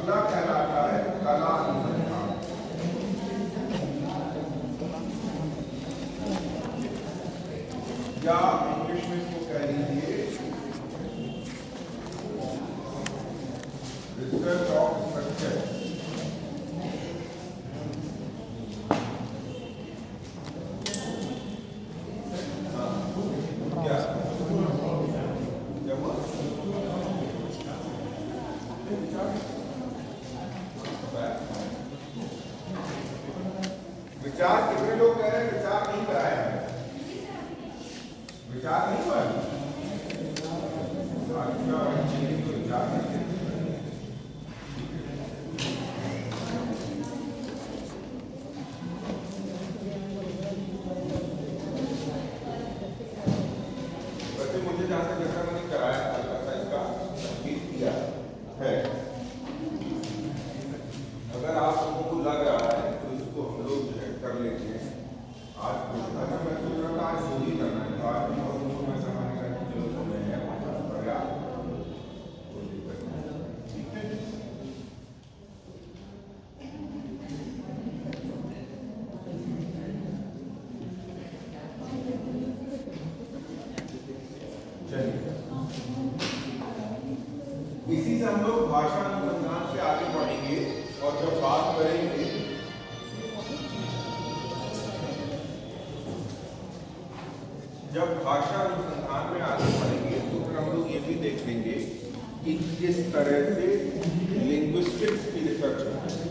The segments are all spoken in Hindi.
अगला कहलाता है कला अनुसंधान। या इंग्लिश में इसको कह लीजिए रिसर्च ऑफ स्ट्रक्चर। विचार कितने लोग कह रहे हैं विचार नहीं कराया है? विचार नहीं हुआ है? अच्छा, तो विचार नहीं। वैसे मुझे जहां तक जैसा मैंने कराया था इसका संकेत किया है। अगर आप लोगों को लग रहा है तो इसको हम लोग जो है कर लेते हैं। आज मैं सोच रहा था आज वही करना है, आज भी और लोगों में समाने का जो समय है पर्याप्त, कोई दिक्कत नहीं। ठीक है, चलिए इसी से हम लोग भाषा अनुसंधान से आगे बढ़ेंगे और जब बात करेंगे जब भाषा अनुसंधान में आगे बढ़ेंगे तो फिर हम लोग ये भी देखेंगे कि किस तरह से लिंग्विस्टिक्स की रिसर्च होती है।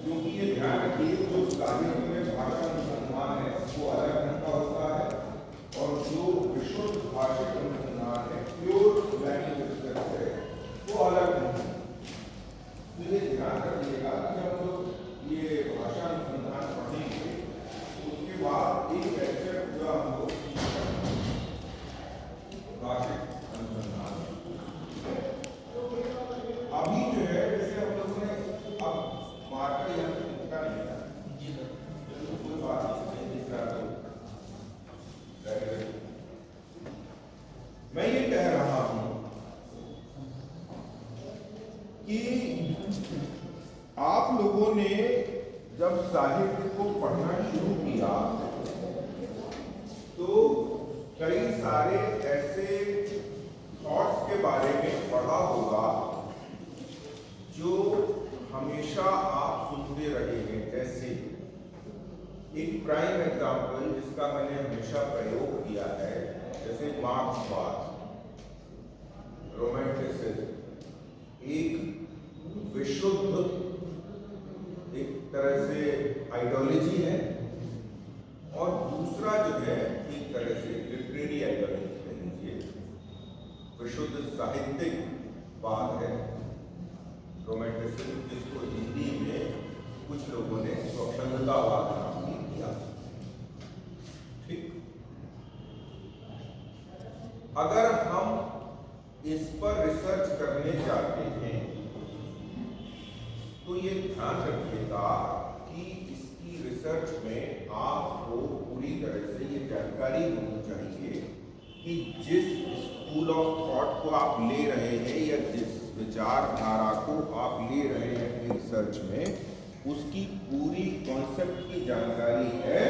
क्योंकि ये ध्यान रखिए जो साहित्य में भाषा अनुसंधान है वो अलग ढंग का होता है और जो विशुद्ध भाषिक अनुसंधान है प्योर लैंग्वेज रिसर्च है वो अलग ढंग है। तो ये ध्यान रखिएगा कि जब हम लोग ये भाषा अनुसंधान पढ़ेंगे उसके बाद एक लेक्चर पूरा हम लोग भाषिक अनुसंधान। अभी जो है जैसे हम लोगों ने अब मार्कर यहाँ से लिखा नहीं था, कोई बात नहीं दिख रहा था। मैं ये कह रहा हूं कि आप लोगों ने जब साहित्य को पढ़ना शुरू किया तो कई सारे ऐसे थॉट्स के बारे में पढ़ा होगा जो हमेशा आप सुनते रहे हैं। जैसे एक प्राइम एग्जाम्पल जिसका मैंने हमेशा प्रयोग किया है, जैसे मार्क्सवाद, रोमांटिसिज्म, एक विशुद्ध एक तरह से आइडियोलॉजी है और दूसरा जो है एक तरह से लिटरेरी आइडियोलॉजी कह लीजिए, विशुद्ध साहित्यिक बात है रोमांटिसिज्म, जिसको हिंदी में कुछ लोगों ने स्वच्छंदतावाद नाम भी दिया। ठीक, अगर हम इस पर रिसर्च करने जाते हैं तो ये ध्यान रखिएगा कि इसकी रिसर्च में आपको पूरी तरह से ये जानकारी होनी चाहिए कि जिस स्कूल ऑफ थॉट को आप ले रहे हैं या जिस विचारधारा को आप ले रहे हैं अपनी रिसर्च में उसकी पूरी कॉन्सेप्ट की जानकारी है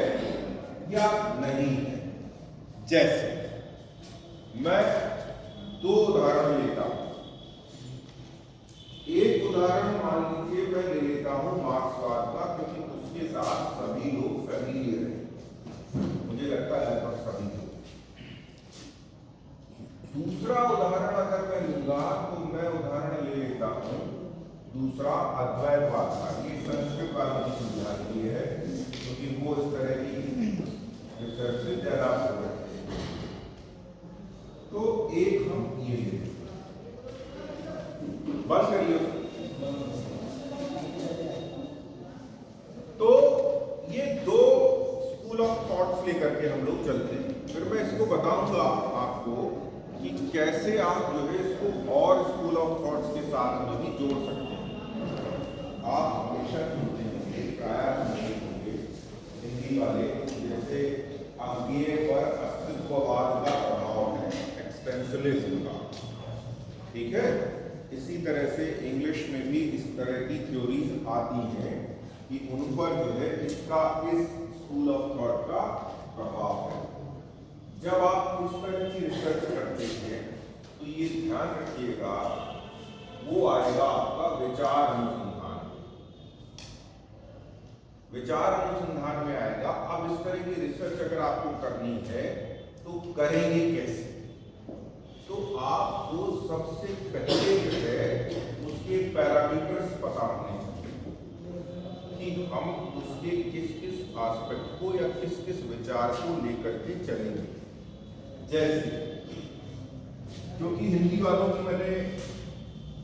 या नहीं है। जैसे मैं दो उदाहरण लेता हूं। एक उदाहरण मान लीजिए मैं ले लेता हूं मार्क्सवाद का, क्योंकि उसके साथ सभी लोग फैमिलियर हैं, मुझे लगता है लगभग सभी लोग। दूसरा उदाहरण अगर मैं लूंगा तो मैं उदाहरण ले लेता हूं दूसरा अद्वैतवाद का। ये संस्कृत वालों की सुविधा के लिए है क्योंकि वो इस तरह की रिसर्च से ज्यादा हो। तो एक हम ये बंद करिए। तो ये दो स्कूल ऑफ थॉट्स लेकर के हम लोग चलते हैं। फिर मैं इसको बताऊंगा आपको कि कैसे आप जो है इसको और स्कूल ऑफ थॉट्स के साथ में भी जोड़ सकते हैं। आप हमेशा सुनते होंगे, प्रायः सुनते होंगे हिंदी वाले, जैसे अंगीय पर अस्तित्ववाद का प्रभाव है, एक्सटेंशनलिज्म का। ठीक है, इसी तरह से इंग्लिश में भी इस तरह की थ्योरीज आती हैं कि उन पर जो है इसका इस स्कूल ऑफ थॉट का प्रभाव है। जब आप इस तरह की रिसर्च करते हैं तो ये ध्यान रखिएगा, वो आएगा आपका विचार अनुसंधान। विचार अनुसंधान में आएगा। अब इस तरह की रिसर्च अगर आपको करनी है तो करेंगे कैसे? तो आपको सबसे पहले जो है उसके पैरामीटर्स पता होने कि हम उसके किस किस एस्पेक्ट को या किस किस विचार को लेकर के चलेंगे। जैसे क्योंकि हिंदी वालों की मैंने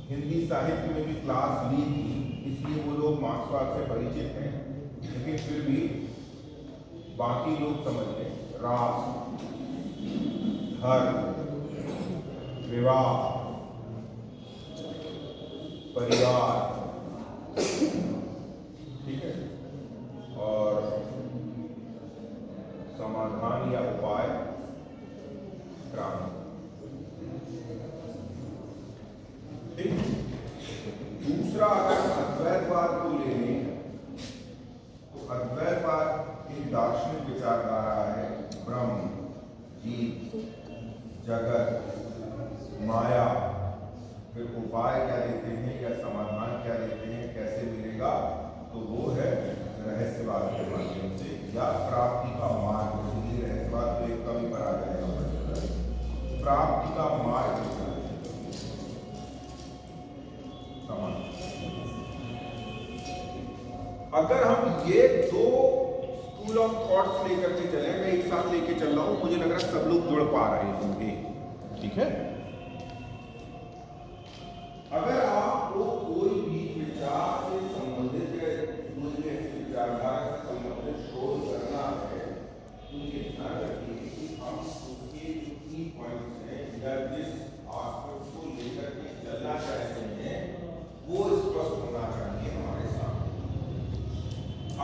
हिंदी साहित्य में भी क्लास ली थी, इसलिए वो लोग मार्क्सवाद से परिचित हैं, लेकिन फिर भी बाकी लोग समझ लें। राष्ट्र, धर्म, विवाह, परिवार, ठीक है, और समाधान या उपाय, क्रांति। ठीक। दूसरा, अगर अद्वैतवाद को ले लें तो अद्वैतवाद एक दार्शनिक विचारधारा है। ब्रह्म, जीव, जगत, माया, फिर उपाय क्या देते हैं या समाधान क्या देते हैं, कैसे मिलेगा, तो वो है रहस्यवाद के माध्यम से या प्राप्ति का मार्ग। इसलिए रहस्यवाद तो एक कवि पर आ जाएगा, प्राप्ति का मार्ग। अगर हम ये दो स्कूल ऑफ थॉट्स लेकर के चले, मैं एक साथ लेके चल रहा हूं, मुझे लग रहा है सब लोग जुड़ पा रहे होंगे, ठीक है। अगर आपको कोई भी विचार से संबंधित या कोई भी विचारधारा से संबंधित शोध करना है तो ये ध्यान रखिए कि हम उसके की पॉइंट्स हैं या जिस एस्पेक्ट को लेकर के चलना चाहते हैं वो स्पष्ट होना चाहिए हमारे सामने।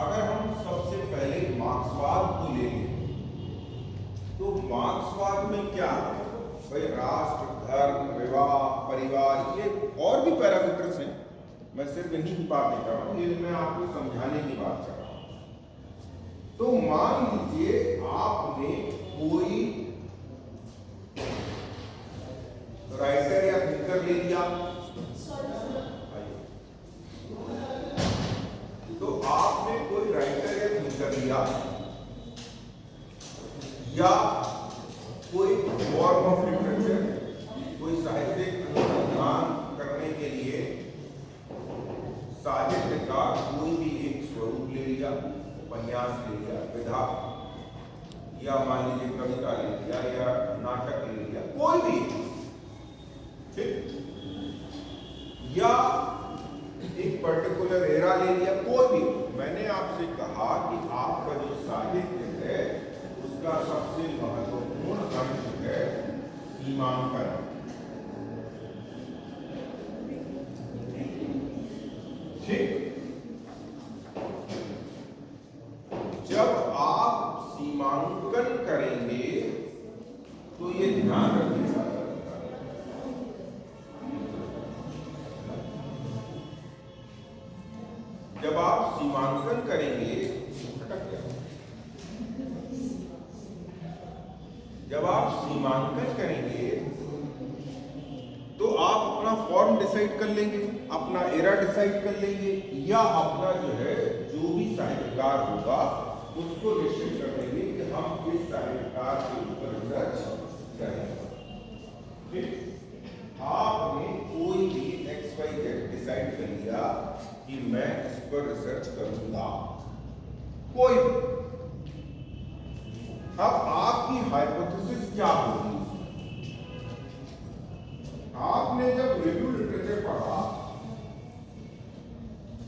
अगर हम सबसे पहले मार्क्सवाद को लेंगे तो मार्क्सवाद में क्या है भाई? राष्ट्र, धर्म, विवाह, परिवार, ये और भी पैरामीटर्स हैं, मैं सिर्फ इन्हीं की बात नहीं कर रहा हूं, ये मैं आपको समझाने की बात कर रहा हूं। तो मान लीजिए आपने कोई राइटर या थिंकर ले लिया, तो आपने कोई राइटर या थिंकर लिया या कोई फॉर्म ऑफ लिटरेचर, कोई साहित्यिक अनुसंधान करने के लिए साहित्य का कोई भी एक स्वरूप ले लिया, उपन्यास ले लिया, विधा या मान लीजिए कविता ले लिया या नाटक ले लिया, कोई भी, ठीक, या एक पर्टिकुलर एरा ले लिया, कोई भी। मैंने आपसे कहा कि आपका जो साहित्य है उसका सबसे महत्वपूर्ण अंश है सीमांकन। ठीक, जब आप सीमांकन करेंगे तो ये ध्यान रखिएगा, जब आप सीमांकन करेंगे, जब आप सीमांकन करेंगे तो आप अपना फॉर्म डिसाइड कर लेंगे, अपना एरा डिसाइड कर लेंगे, या अपना जो है जो भी साहित्यकार होगा उसको निश्चित कर लेंगे कि हम इस साहित्यकार के ऊपर रिसर्च करेंगे। ठीक, आपने कोई भी XYZ डिसाइड कर लिया कि मैं इस पर रिसर्च करूंगा, कोई भी। अब आपकी हाइपोथेसिस क्या होगी? आपने जब रिव्यू लिटरेचर पढ़ा,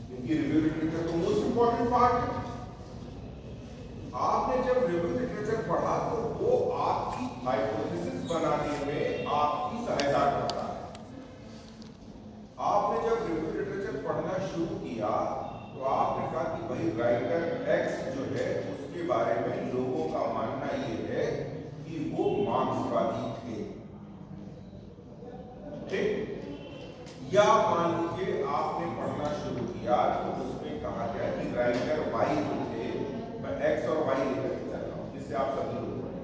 क्योंकि रिव्यू लिटरेचर तो मोस्ट इंपॉर्टेंट पार्ट है, आपने जब रिव्यू लिटरेचर पढ़ा तो वो आपकी हाइपोथेसिस बनाने में आपकी सहायता करता है। आपने जब रिव्यू लिटरेचर पढ़ना शुरू किया तो आपने कहा कि भाई राइटर X जो है उसके बारे में लोगों का मानना ये है कि वो मार्क्सवादी थे। ठीक, या मान लीजिए आपने पढ़ना शुरू किया तो उसमें कहा गया कि राइटर वाई जो थे, मैं एक्स और वाई लेकर के चल रहा हूं जिससे आप सभी लोग पढ़ें।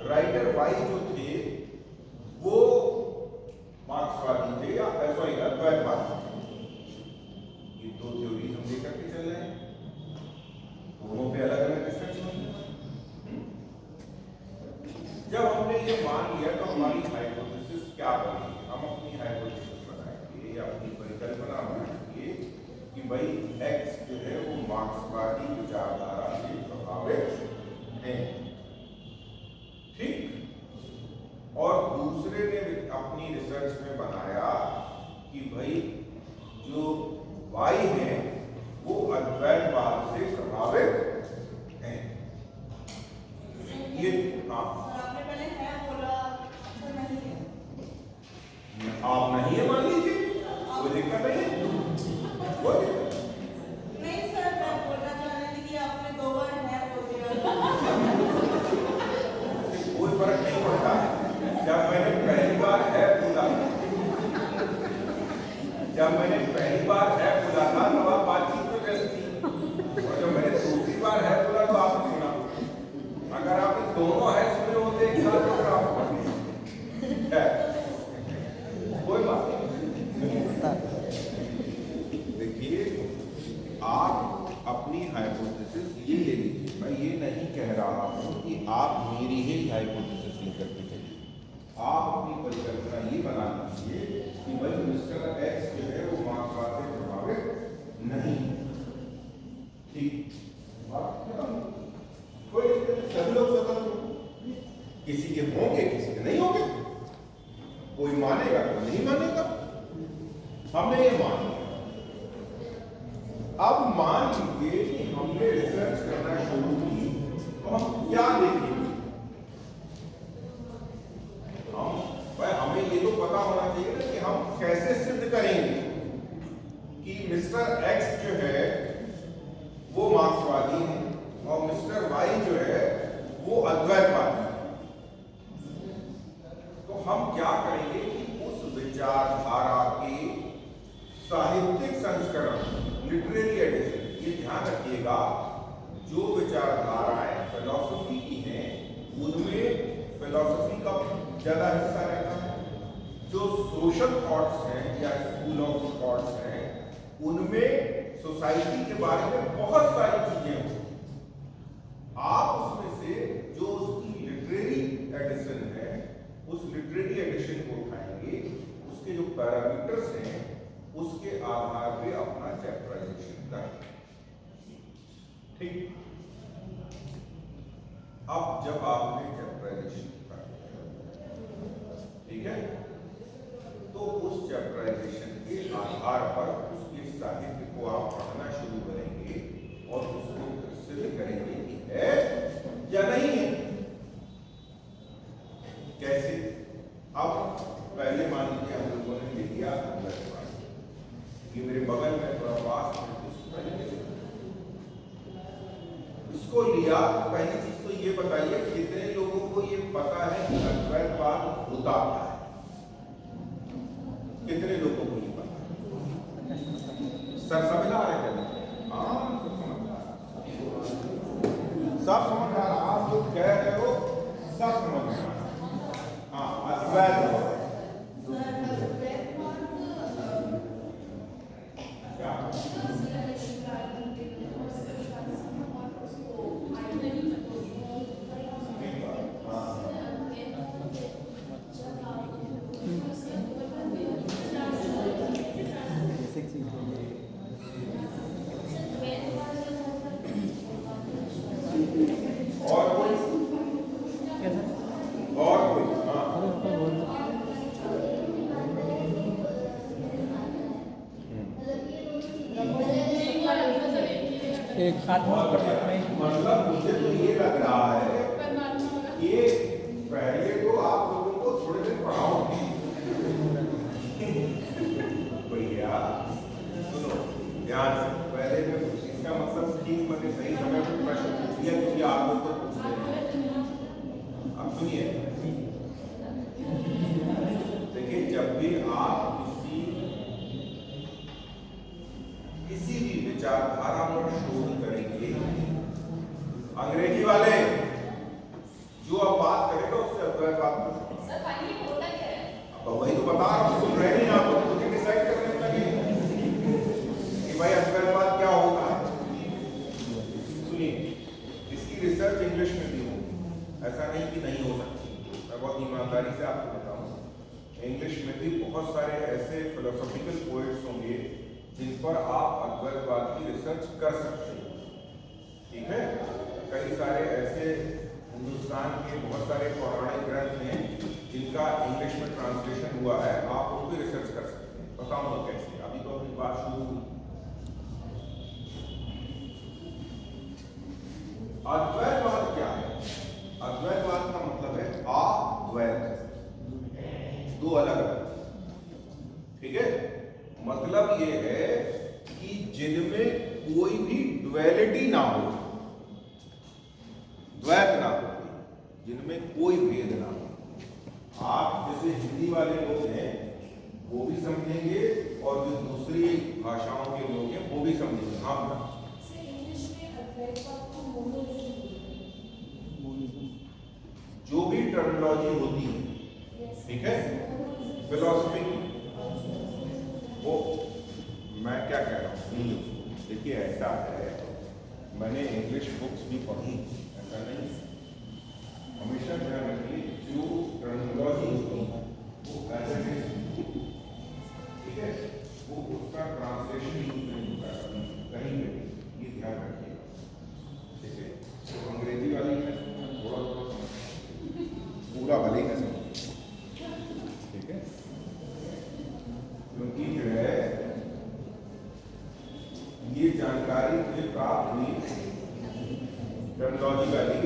राइटर वाई जो थे वो मार्क्सवादी थे या सॉरी अद्वैतवादी थे। ये दो थ्योरी हम लेकर के चल रहे हैं, दोनों पे अलग अलग रिसर्च होंगे। जब हमने ये मान लिया तो हमारी हाइपोथेसिस क्या बनेगी? हम अपनी हाइपोथेसिस बनाएंगे या अपनी परिकल्पना बनाएंगे कि भाई एक्स जो है वो मार्क्सवादी विचारधारा से प्रभावित है, ठीक। और दूसरे ने अपनी रिसर्च में बनाया कि भाई जो वाई है वो अद्वैतवाद से प्रभावित है। ये आपने पहले है बोला, अच्छा नहीं है। आप नहीं है मान लीजिए, कोई दिक्कत नहीं है, कोई दिक्कत नहीं सर, मैं बोलना चाह रही थी कि आपने 2 बार है बोल दिया। कोई फर्क नहीं पड़ता। जब मैंने पहली बार है बोला था तो आप बातचीत में व्यस्त थी, और जब मैंने दूसरी बार है बोला तो आपने सुना। अगर आपने दोनों है सुने होते एक साथ तो फिर आप पढ़ते कोई बात नहीं। देखिए, आप अपनी हाइपोथेसिस ये ले लीजिए। मैं ये नहीं कह रहा हूं कि आप मेरी ही हाइपोथेसिस लेकर के चलिए। आप अपनी परिकल्पना ये बना लीजिए कि भाई मिस्टर एक्स जो है वो मार्क्सवाद से प्रभावित नहीं, ठीक। कोई सभी लोग स्वतंत्र, किसी के होंगे किसी के नहीं होंगे, कोई मानेगा कोई नहीं मानेगा। हमने ये मान लिया। अब मान लीजिए कि हमने रिसर्च करना शुरू की तो हम क्या देखेंगे? हमें ये तो पता होना चाहिए ना कि हम कैसे सिद्ध करेंगे कि मिस्टर एक्स जो है वो मार्क्सवादी है और मिस्टर वाई जो है वो अद्वैतवादी है। तो हम क्या करेंगे कि उस विचारधारा के साहित्यिक संस्करण, लिटरेरी एडिशन, ये ध्यान रखिएगा, जो विचारधाराएं फिलॉसफी की हैं उनमें फिलॉसफी का ज्यादा हिस्सा रहता है। जो सोशल थॉट्स हैं या स्कूल ऑफ थॉट्स हैं उनमें सोसाइटी के बारे में बहुत सारी चीजें होती हैं। आप उसमें से जो उसकी लिटरेरी एडिशन है उस लिटरेरी एडिशन को उठाएंगे, उसके जो पैरामीटर्स हैं उसके आधार पे अपना चैप्टराइजेशन करेंगे, ठीक। अब जब आपने चैप्टराइजेशन कर लिया, ठीक है, तो उस चैप्टराइजेशन के आधार पर उसके साहित्य को आप पढ़ना शुरू करेंगे और उसको सिद्ध करेंगे कि है या नहीं है। कैसे? अब पहले मान लीजिए हम लोगों ने ले लिया ये मेरे बगल में थोड़ा पास में इसको लिया। पहली चीज तो ये बताइए कितने लोगों को ये पता है कि अद्वैतवाद होता क्या है? कितने लोगों को ये पता है? सर समझ आ रहे हैं? हाँ, सब समझ आ रहा। आप जो कह रहे हो सब समझ में आ रहा। हाँ, अद्वैतवाद एक साथ मतलब मुझे तो ये लग रहा है कि पहले तो आप लोगों को थोड़े दिन पढ़ाओगे भैया, सुनो ध्यान से। पहले में इसका मतलब ठीक मैंने सही समय पर प्रश्न पूछ लिया क्योंकि आप लोग तो पूछ रहे हैं। अब सुनिए, देखिए, जब भी आप किसी अंग्रेजी वाले जो अब बात करेगा उससे अद्वैतवाद सर फाइनली होता क्या है? अब वही तो बता रहा हूँ, सुन रहे नहीं आप लोग, खुद ही डिसाइड करने में लगे कि भाई अद्वैतवाद क्या होता है। सुनिए, इसकी रिसर्च इंग्लिश में भी होगी, ऐसा नहीं कि नहीं हो सकती। मैं बहुत ईमानदारी से आपको बताऊं, इंग्लिश में भी बहुत सारे ऐसे फिलोसॉफिकल पोएट्स होंगे जिन पर आप अद्वैतवाद की रिसर्च कर सकते हैं। ठीक है, कई सारे ऐसे हिंदुस्तान के बहुत सारे पौराणिक ग्रंथ हैं जिनका इंग्लिश में ट्रांसलेशन हुआ है, आप उनको रिसर्च कर सकते हैं। बताऊंगा कैसे, अभी तो अपनी बात शुरू हुई। अद्वैतवाद क्या है? अद्वैतवाद का मतलब है अद्वैत, दो अलग अलग। ठीक है, मतलब ये है कि जिनमें कोई भी ड्युअलिटी ना हो, द्वैत ना हो, जिनमें कोई भेद ना हो। आप जैसे हिंदी वाले लोग हैं वो भी समझेंगे और जो दूसरी भाषाओं के लोग हैं वो भी समझेंगे। हाँ, जो भी टर्मिनोलॉजी होती है, ठीक है, फिलोसफी, वो मैं क्या कह रहा हूँ, देखिए ऐसा है, मैंने इंग्लिश बुक्स भी पढ़ी, ऐसा नहीं, हमेशा ध्यान रखिए जो टर्मिनोलॉजी होती है वो ऐसे ठीक है, वो उसका ट्रांसलेशन यूज नहीं होता कहीं पे, ये ध्यान रखिए। ठीक है, तो अंग्रेजी वाली में थोड़ा पूरा भले का समझ, ठीक है, क्योंकि जो है ये जानकारी मुझे प्राप्त हुई टर्मिनोलॉजी वाली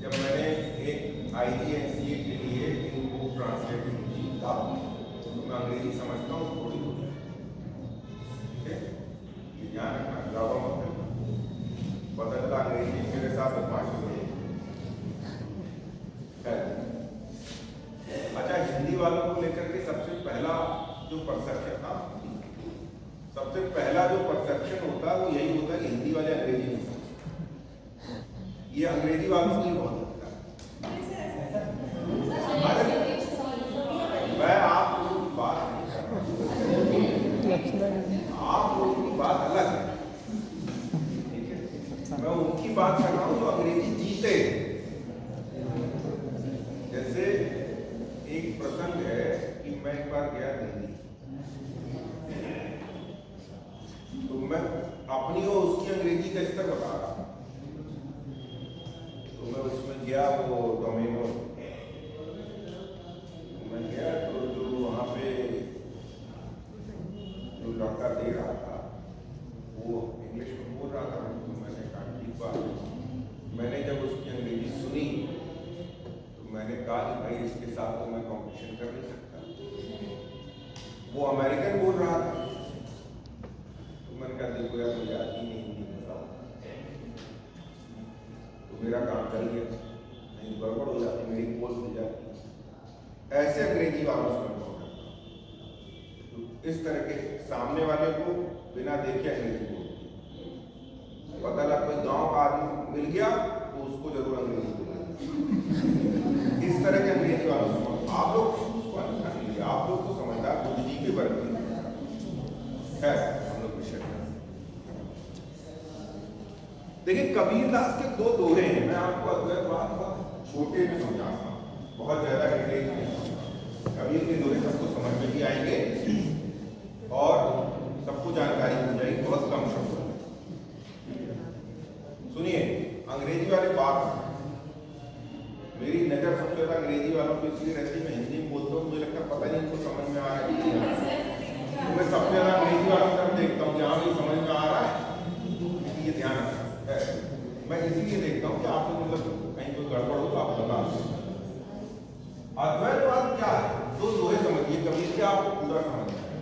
जब मैंने एक IGNCA के लिए इन बुक ट्रांसलेट की था, तो मैं अंग्रेजी समझता हूँ थोड़ी थोड़ी। ठीक है, ये ध्यान रखना, ज्यादा मत करना, बदलता अंग्रेजी मेरे साथ भाषा में। अच्छा, हिंदी वालों को लेकर के सबसे पहला जो परसेप्शन था, सबसे पहला जो परसेप्शन होता है वो यही होता है कि हिंदी वाले अंग्रेजी नहीं समझते। ये अंग्रेजी वालों को ही बहुत लगता है। मैं आप लोगों की बात नहीं कर रहा हूँ, आप लोगों की बात अलग है। ठीक है, मैं उनकी बात कर रहा हूँ जो अंग्रेजी जीते। जैसे एक प्रसंग है कि मैं एक बार गया दिल्ली, तो मैं अपनी और उसकी अंग्रेजी का स्तर बता रहा हूं। तो मैं उसमें गया, वो डोमिनो मैं गया, तो जो वहां पे जो लड़का दे रहा था वो इंग्लिश में बोल रहा था, तो मैंने कहा ठीक बात। मैंने जब उसकी अंग्रेजी सुनी तो मैंने कहा कि भाई इसके साथ तो मैं कॉम्पिटिशन कर नहीं सकता। वो अमेरिकन बोल रहा था, तो मैंने कहा देखो यार मुझे आती नहीं हिंदी, बताओ। तो मेरा काम चल गया, नहीं गड़बड़ हो जाती, मेरी पोस्ट मिल जाती। ऐसे अंग्रेजी वालों से मैं बोल रहा, तो इस तरह के सामने वाले को बिना देखे अंग्रेजी बोल, पता लगा कोई गांव का आदमी मिल गया तो उसको जरूर अंग्रेजी बोल। इस तरह के अंग्रेजी वालों से आप लोग, आप लोग तो समझदार बुद्धि के वर्ग है, हम लोग विषय। देखिए, कबीरदास के दो दोहे हैं, मैं आपको अद्वैतवाद बहुत छोटे में समझाता हूँ, बहुत ज्यादा डिटेल में। कबीर के दोहे सबको समझ में भी आएंगे और सबको जानकारी हो जाएगी, बहुत कम शब्द। सुनिए, अंग्रेजी वाले बात, मेरी नजर सबसे ज्यादा अंग्रेजी वालों की इसलिए रहती है, मैं हिंदी में बोलता हूँ, मुझे लगता है पता नहीं इनको समझ में आ रहा है कि नहीं आ रहा है। तो मैं सबसे ज्यादा अंग्रेजी वालों की तरफ देखता हूँ कि हाँ ये समझ में आ रहा है, ये ध्यान रखना है। मैं इसीलिए देखता हूँ कि आप लोग मतलब कहीं कोई गड़बड़ हो तो आप बता दें। अद्वैतवाद क्या है? दो दोहे समझिए, कबीर के आपको पूरा समझना है।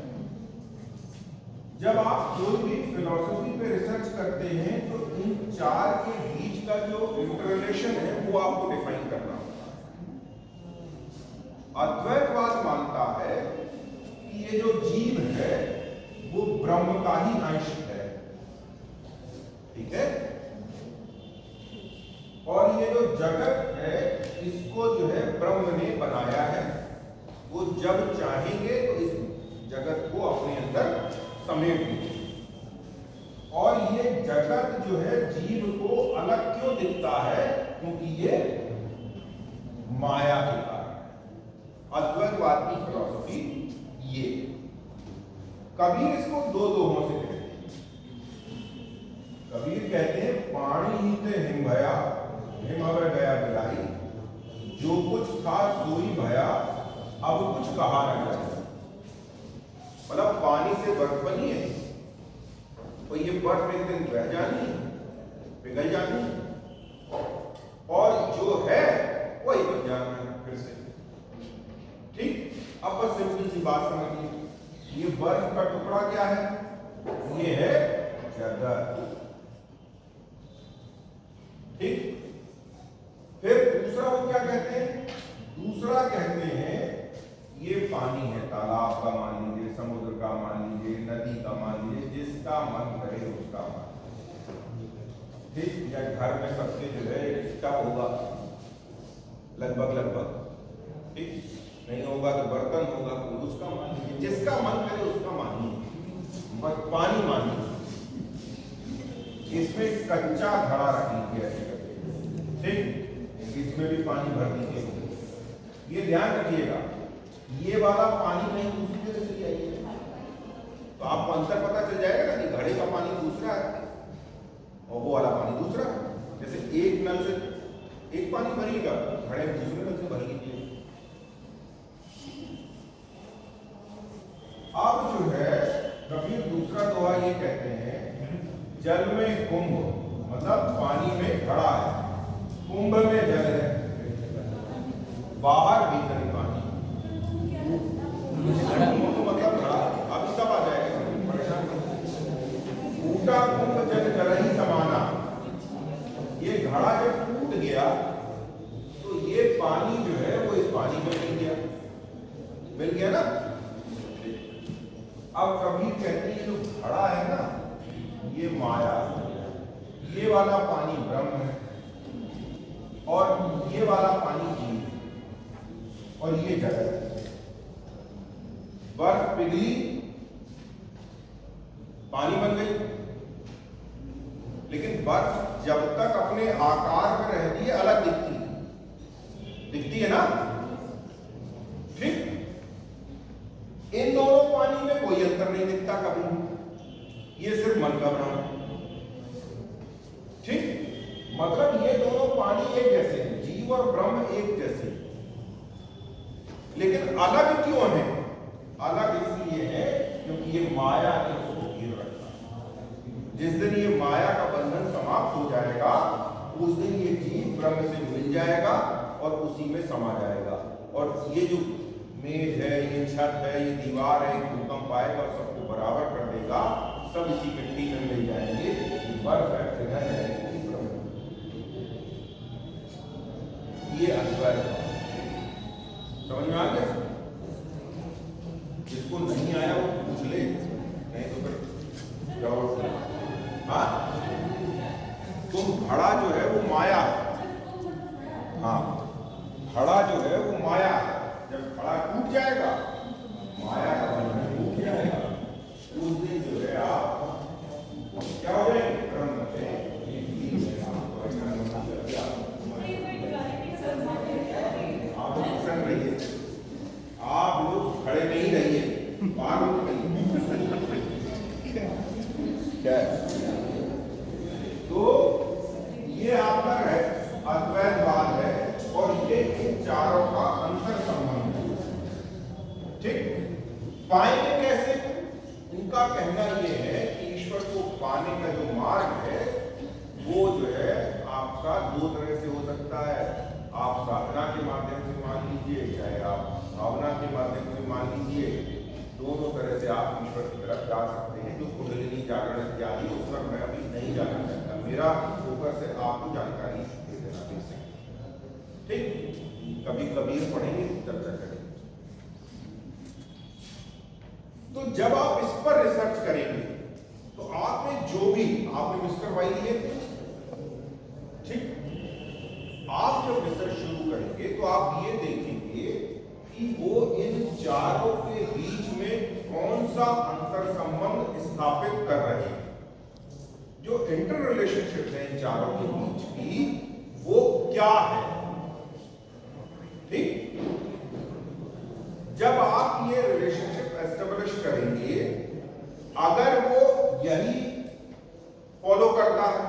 जब आप कोई भी फिलोसफी पे रिसर्च करते हैं तो इन चार के बीच का जो इंटररिलेशन है वो आपको डिफाइन करना होगा। अद्वैतवाद मानता है कि ये जो जीव है वो ब्रह्म का ही अंश है। ठीक है, और ये जो जगत है इसको जो है ब्रह्म ने बनाया है। वो जब चाहेंगे तो इस जगत को अपने अंदर समेट लेंगे। और ये जगत जो है जीव को अलग क्यों दिखता है? क्योंकि ये माया के कारण। अद्वैतवाद की फिलॉसफी ये। कबीर इसको दो दोहों से कहते हैं। कबीर कहते हैं पानी ही ते हिम भया, हिम अवर गया बिलाई, जो कुछ था सोई भया, अब कुछ कहा न जाए। मतलब पानी से बर्फ बनी है और ये बर्फ एक दिन बह जानी है, पिघल जानी है, और जो है वही बन जाना है फिर से। ठीक, अब बस सिंपल सी बात समझिए, ये बर्फ का टुकड़ा क्या है? ये है जगत। ठीक, फिर दूसरा वो क्या कहते हैं? दूसरा कहते हैं ये पानी है, तालाब का मान लीजिए, समुद्र का मान लीजिए, नदी का मान लीजिए, जिसका मन करे उसका मान। ठीक, या घर में सबके जो है टब होगा लगभग, ठीक, नहीं होगा तो बर्तन होगा, तो उसका मान लीजिए, जिसका मन करे उसका मानिए, बस पानी मानिए। इसमें कच्चा घड़ा रख लीजिए ऐसे करके, ठीक, इसमें भी पानी भर दीजिए। ये ध्यान रखिएगा, ये वाला पानी नहीं दूसरी जगह से आई है, तो आपको अंतर पता चल जाएगा ना कि घड़े का पानी दूसरा है और वो वाला पानी दूसरा है। जैसे एक नल से एक पानी भरिएगा, घड़े में दूसरे नल से भर लीजिए। अब जो है कबीर दूसरा दोहा ये कहते हैं, जल में कुंभ, मतलब पानी में घड़ा है, कुंभ में जल है, बाहर भीतर पानी, तो मतलब घड़ा। अभी सब आ जाएगा, परेशान नहीं। टूटा कुंभ जल जल ही समाना, ये घड़ा जब टूट गया तो ये पानी जो है वो इस पानी में मिल गया ना। अब कबीर कहते हैं जो घड़ा है ना, ये माया, ये वाला पानी ब्रह्म है, और ये वाला पानी जीव, और ये जगत है। बर्फ पिघली, पानी बन गई, लेकिन बर्फ जब तक अपने आकार में रहती है अलग दिखती है ना। ठीक, इन दोनों पानी में कोई अंतर नहीं दिखता कभी, ये सिर्फ मन का भ्रम है। ठीक, मतलब ये दोनों पानी एक जैसे हैं, जीव और ब्रह्म एक जैसे, लेकिन अलग क्यों है? अलग इसलिए है क्योंकि ये माया ने उसको घेर रखा। जिस दिन ये माया का बंधन समाप्त हो जाएगा, उस दिन ये जीव ब्रह्म से मिल जाएगा और उसी में समा जाएगा। और ये जो मेज है, ये छत है, ये दीवार है, भूकंप आएगा और सबको बराबर कर देगा, सब इसी मिट्टी में मिल जाएंगे। बर्फ है, पिघल जाएगी, ब्रह्म। ये अद्वैत समझ में आ गया? जिसको नहीं आया वो पूछ ले, नहीं तो फिर डाउट। हाँ, तुम घड़ा जो है वो माया, हाँ, घड़ा जो है वो माया, जब घड़ा टूट जाएगा, माया का बंधन टूट जाएगा, उस दिन जो है आप क्या हो जाएंगे? ब्रह्म से। आप प्रसन्न रहिए, आप लोग खड़े नहीं रहिए, बाहर हो क्या है? तो ये आपका है अद्वैतवाद है, और ये इन चारों का अंतर संबंध है। ठीक, पाएंगे कैसे? इनका कहना ये है कि ईश्वर को पाने का जो मार्ग है वो जो है आपका दो तरह से हो सकता है। आप साधना के माध्यम से मान लीजिए, चाहे आप भावना के माध्यम से मान लीजिए, दोनों तरह से आप ईश्वर की तरफ जा सकते हैं। जो कुंडलिनी जागरण इत्यादि उस पर मैं अभी नहीं जाना चाहता, मेरा फोकस है आपको जानकारी दे देना बेसिक। ठीक, कभी कबीर पढ़ेंगे, चर्चा करेंगे। तो जब आप इस पर रिसर्च करेंगे तो आपने जो भी आपने मिस्टर वाई लिए थे, ठीक, सा अंतर संबंध स्थापित कर रहे हैं। जो इंटर रिलेशनशिप है इन चारों के बीच की, वो क्या है? ठीक, जब आप ये रिलेशनशिप एस्टेब्लिश करेंगे, अगर वो यही फॉलो करता है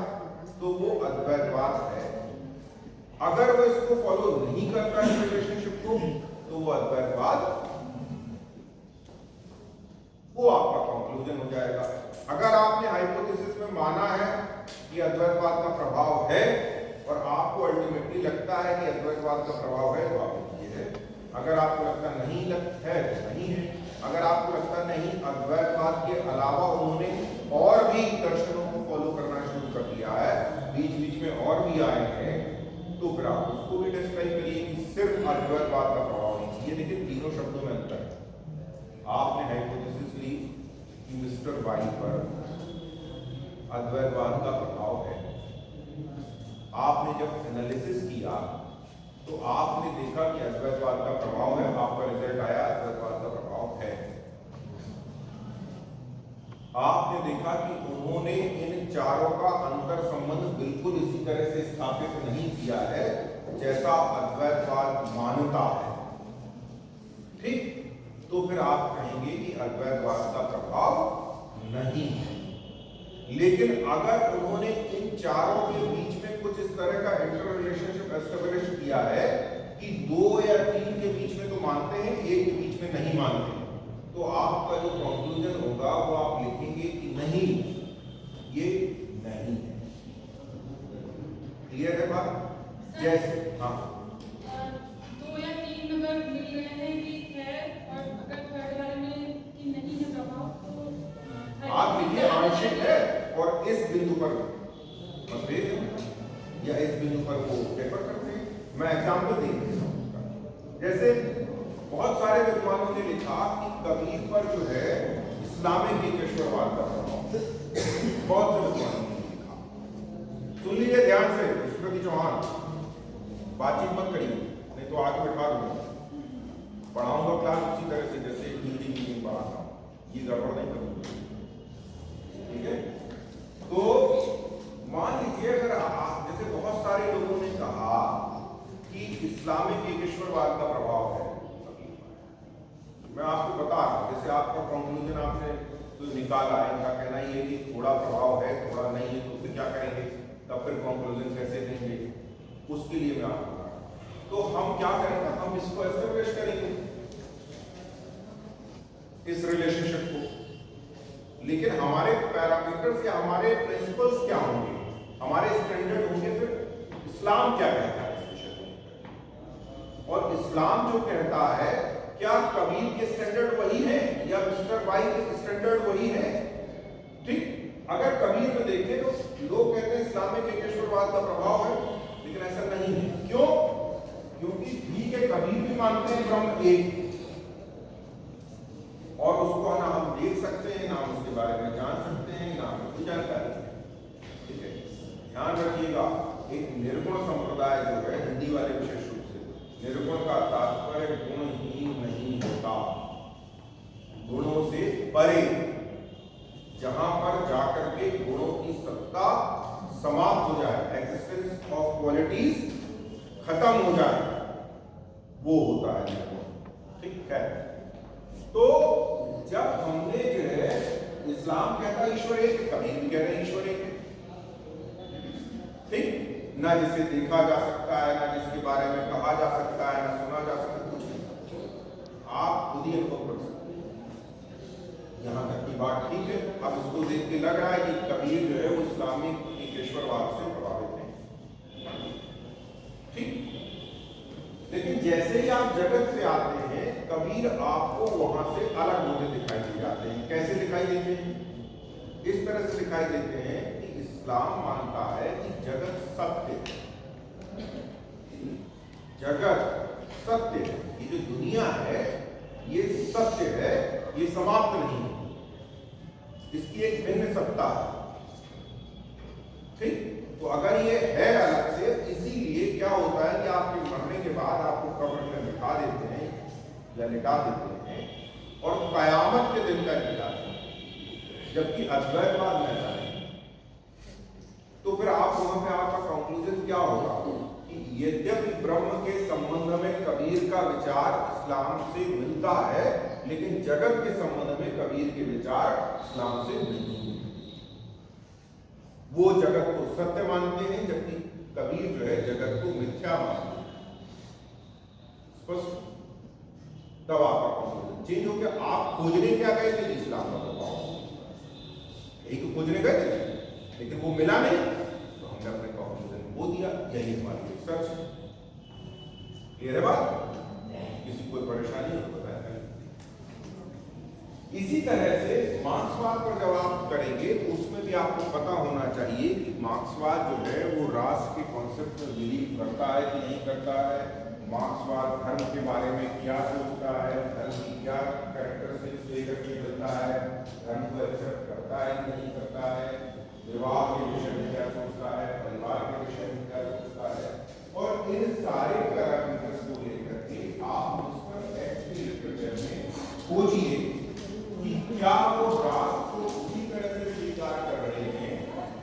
तो वो अद्वैतवाद है। अगर वो इसको फॉलो नहीं करता है रिलेशनशिप को, तो वो अद्वैतवाद, वो आपका कंक्लूजन हो जाएगा। अगर आपने हाइपोथेसिस में माना है कि अद्वैतवाद का प्रभाव है और आपको अल्टीमेटली लगता है कि अद्वैतवाद का प्रभाव है, तो आप ये है। अगर आपको लगता नहीं है तो नहीं है। अगर आपको लगता नहीं अद्वैतवाद के अलावा उन्होंने और भी दर्शनों को फॉलो करना शुरू कर दिया है, बीच बीच में और भी आए हैं, तो फिर आप उसको भी डिस्क्राइब करिए कि सिर्फ अद्वैतवाद का प्रभाव नहीं। ये देखिए तीनों शब्दों में अंतर है। आपने हाइपोथेसिस ली कि मिस्टर वाई पर अद्वैतवाद का प्रभाव है। आपने जब एनालिसिस किया तो आपने देखा कि अद्वैतवाद का प्रभाव है, आपका रिजल्ट आया अद्वैतवाद का प्रभाव है। आपने देखा कि उन्होंने इन चारों का अंतर संबंध बिल्कुल इसी तरह से स्थापित नहीं किया है जैसा अद्वैतवाद मानता है। ठीक, तो फिर आप कहेंगे कि अद्वैतवाद का प्रभाव नहीं है। लेकिन अगर उन्होंने इन चारों के बीच में कुछ इस तरह का इंटर रिलेशनशिप एस्टेब्लिश किया है कि 2 या 3 के बीच में तो मानते हैं, 1 के बीच में नहीं मानते, तो आपका जो कंक्लूजन होगा वो आप लिखेंगे कि नहीं, ये नहीं है। क्लियर है बात? जैसे हाँ, 2 या 3 अगर मिल रहे हैं कि है, और अगर थर्ड वाले में कि नहीं है प्रभाव, तो आप लिखिए आंशिक है और इस बिंदु पर मतभेद है, या इस बिंदु पर वो पेपर करते हैं। मैं एग्जाम्पल दे देता हूं। जैसे बहुत सारे विद्वानों ने लिखा कि कबीर पर जो है इस्लामिक एकेश्वरवाद का प्रभाव, बहुत से विद्वानों ने लिखा। सुन लीजिए ध्यान से, स्मृति चौहान, बातचीत मत करिए, नहीं तो आगे बैठा दूंगा, पढ़ाऊंगा क्लास उसी तरह से जैसे हिंदी मीटिंग पढ़ाता हूँ, ये गड़बड़ नहीं करूंगा। ठीक है, तो मान लीजिए अगर आप, जैसे बहुत सारे लोगों ने कहा कि इस्लामिक एकेश्वरवाद का प्रभाव है, मैं आपको बता रहा हूं, जैसे आपका कंक्लूजन आपने तो निकाला है, इनका कहना ये कि थोड़ा प्रभाव है, थोड़ा नहीं है, तो फिर क्या करेंगे, तब फिर कंक्लूजन कैसे देंगे, उसके लिए मैं आपको बता रहा हूं। तो हम क्या करेंगे, हम इसको एस्टेब्लिश करेंगे इस रिलेशनशिप को, लेकिन हमारे पैरामीटर्स या हमारे प्रिंसिपल्स क्या होंगे, हमारे स्टैंडर्ड होंगे। फिर इस्लाम क्या कहता है इस विषय को, और इस्लाम जो कहता है, क्या कबीर के स्टैंडर्ड वही है या मिस्टर वाई के स्टैंडर्ड वही है? ठीक, अगर कबीर में देखें तो लोग कहते हैं इस्लामिक एकेश्वरवाद का प्रभाव है, लेकिन ऐसा नहीं है। क्यों? क्योंकि ठीक है, कबीर भी मानते हैं ब्रह्म एक, और उसको ना हम देख सकते हैं, ना हम उसके बारे में जान सकते हैं, ना हम उसकी जानकारी है। ठीक है, ध्यान रखिएगा, एक निर्गुण संप्रदाय जो है हिंदी वाले विशेष रूप से, निर्गुण का तात्पर्य गुणहीन नहीं होता, गुणों से परे, जहां पर जाकर के गुणों की सत्ता समाप्त हो जाए, एग्जिस्टेंस ऑफ क्वालिटीज खत्म हो जाए, वो होता है निर्गुण। ठीक है, तो जब हमने जो है, इस्लाम कहता है ईश्वर एक, कबीर भी कह रहे हैं ईश्वर एक, ठीक, ना जिसे देखा जा सकता है, ना जिसके बारे में कहा जा सकता है, ना सुना जा सकता है, कुछ नहीं, आप खुद ही अनुभव कर सकते हैं। यहां तक की बात ठीक है। अब इसको देख के लग रहा है कि कबीर जो है वो इस्लामिक एकेश्वरवाद से प्रभावित है, ठीक, लेकिन जैसे ही आप जगत से आते हैं, कबीर आपको वहां से अलग होते दिखाई दे जाते हैं। कैसे दिखाई देते हैं? इस तरह से दिखाई देते हैं कि इस्लाम मानता है कि जगत सत्य है, जगत सत्य है, ये जो दुनिया है ये सत्य है, ये समाप्त नहीं है, इसकी एक भिन्न सत्ता है। ठीक, तो अगर ये है अलग से, इसीलिए क्या होता है कि आपके मरने के बाद आपको कब्र में बिठा देते हैं या लिटा देते हैं, और कयामत के दिन का इंतजार जबकि अद्वैतवाद में ऐसा नहीं। तो फिर आप वहां पे आपका कंक्लूजन क्या होगा कि यद्यपि ब्रह्म के संबंध में कबीर का विचार इस्लाम से मिलता है, लेकिन जगत के संबंध में कबीर के विचार इस्लाम से नहीं मिलते। वो जगत को सत्य मानते हैं, जबकि कबीर जो है जगत को मिथ्या मानते हैं। स्पष्ट? तब आपका कंक्लूजन चेंज हो गया। आप खोजने क्या गए थे? इस्लाम का बताओ, यही तो खोजने गए थे, लेकिन वो मिला नहीं, तो हमने अपने कंक्लूजन वो दिया। यही हमारी रिसर्च है। क्लियर है बात? किसी कोई परेशानी हो तो बताया। इसी तरह से मार्क्सवाद पर जब आप करेंगे तो उसमें भी आपको पता होना चाहिए कि मार्क्सवाद जो है वो राष्ट्र के कॉन्सेप्ट में बिलीव करता है कि नहीं करता है। मार्क्सवाद धर्म के बारे में क्या सोचता है, धर्म की क्या कैरेक्टरिस्टिक्स लेकर के चलता है, धर्म को एक्सेप्ट करता है कि नहीं करता है, विवाह के विषय में क्या सोचता है, परिवार के विषय में क्या सोचता है, और इन सारे पैरामीटर्स को लेकर के आप उस पर टेक्स्ट की लिटरेचर में खोजिए कि क्या वो राष्ट्र को उसी तरह से स्वीकार कर रहे हैं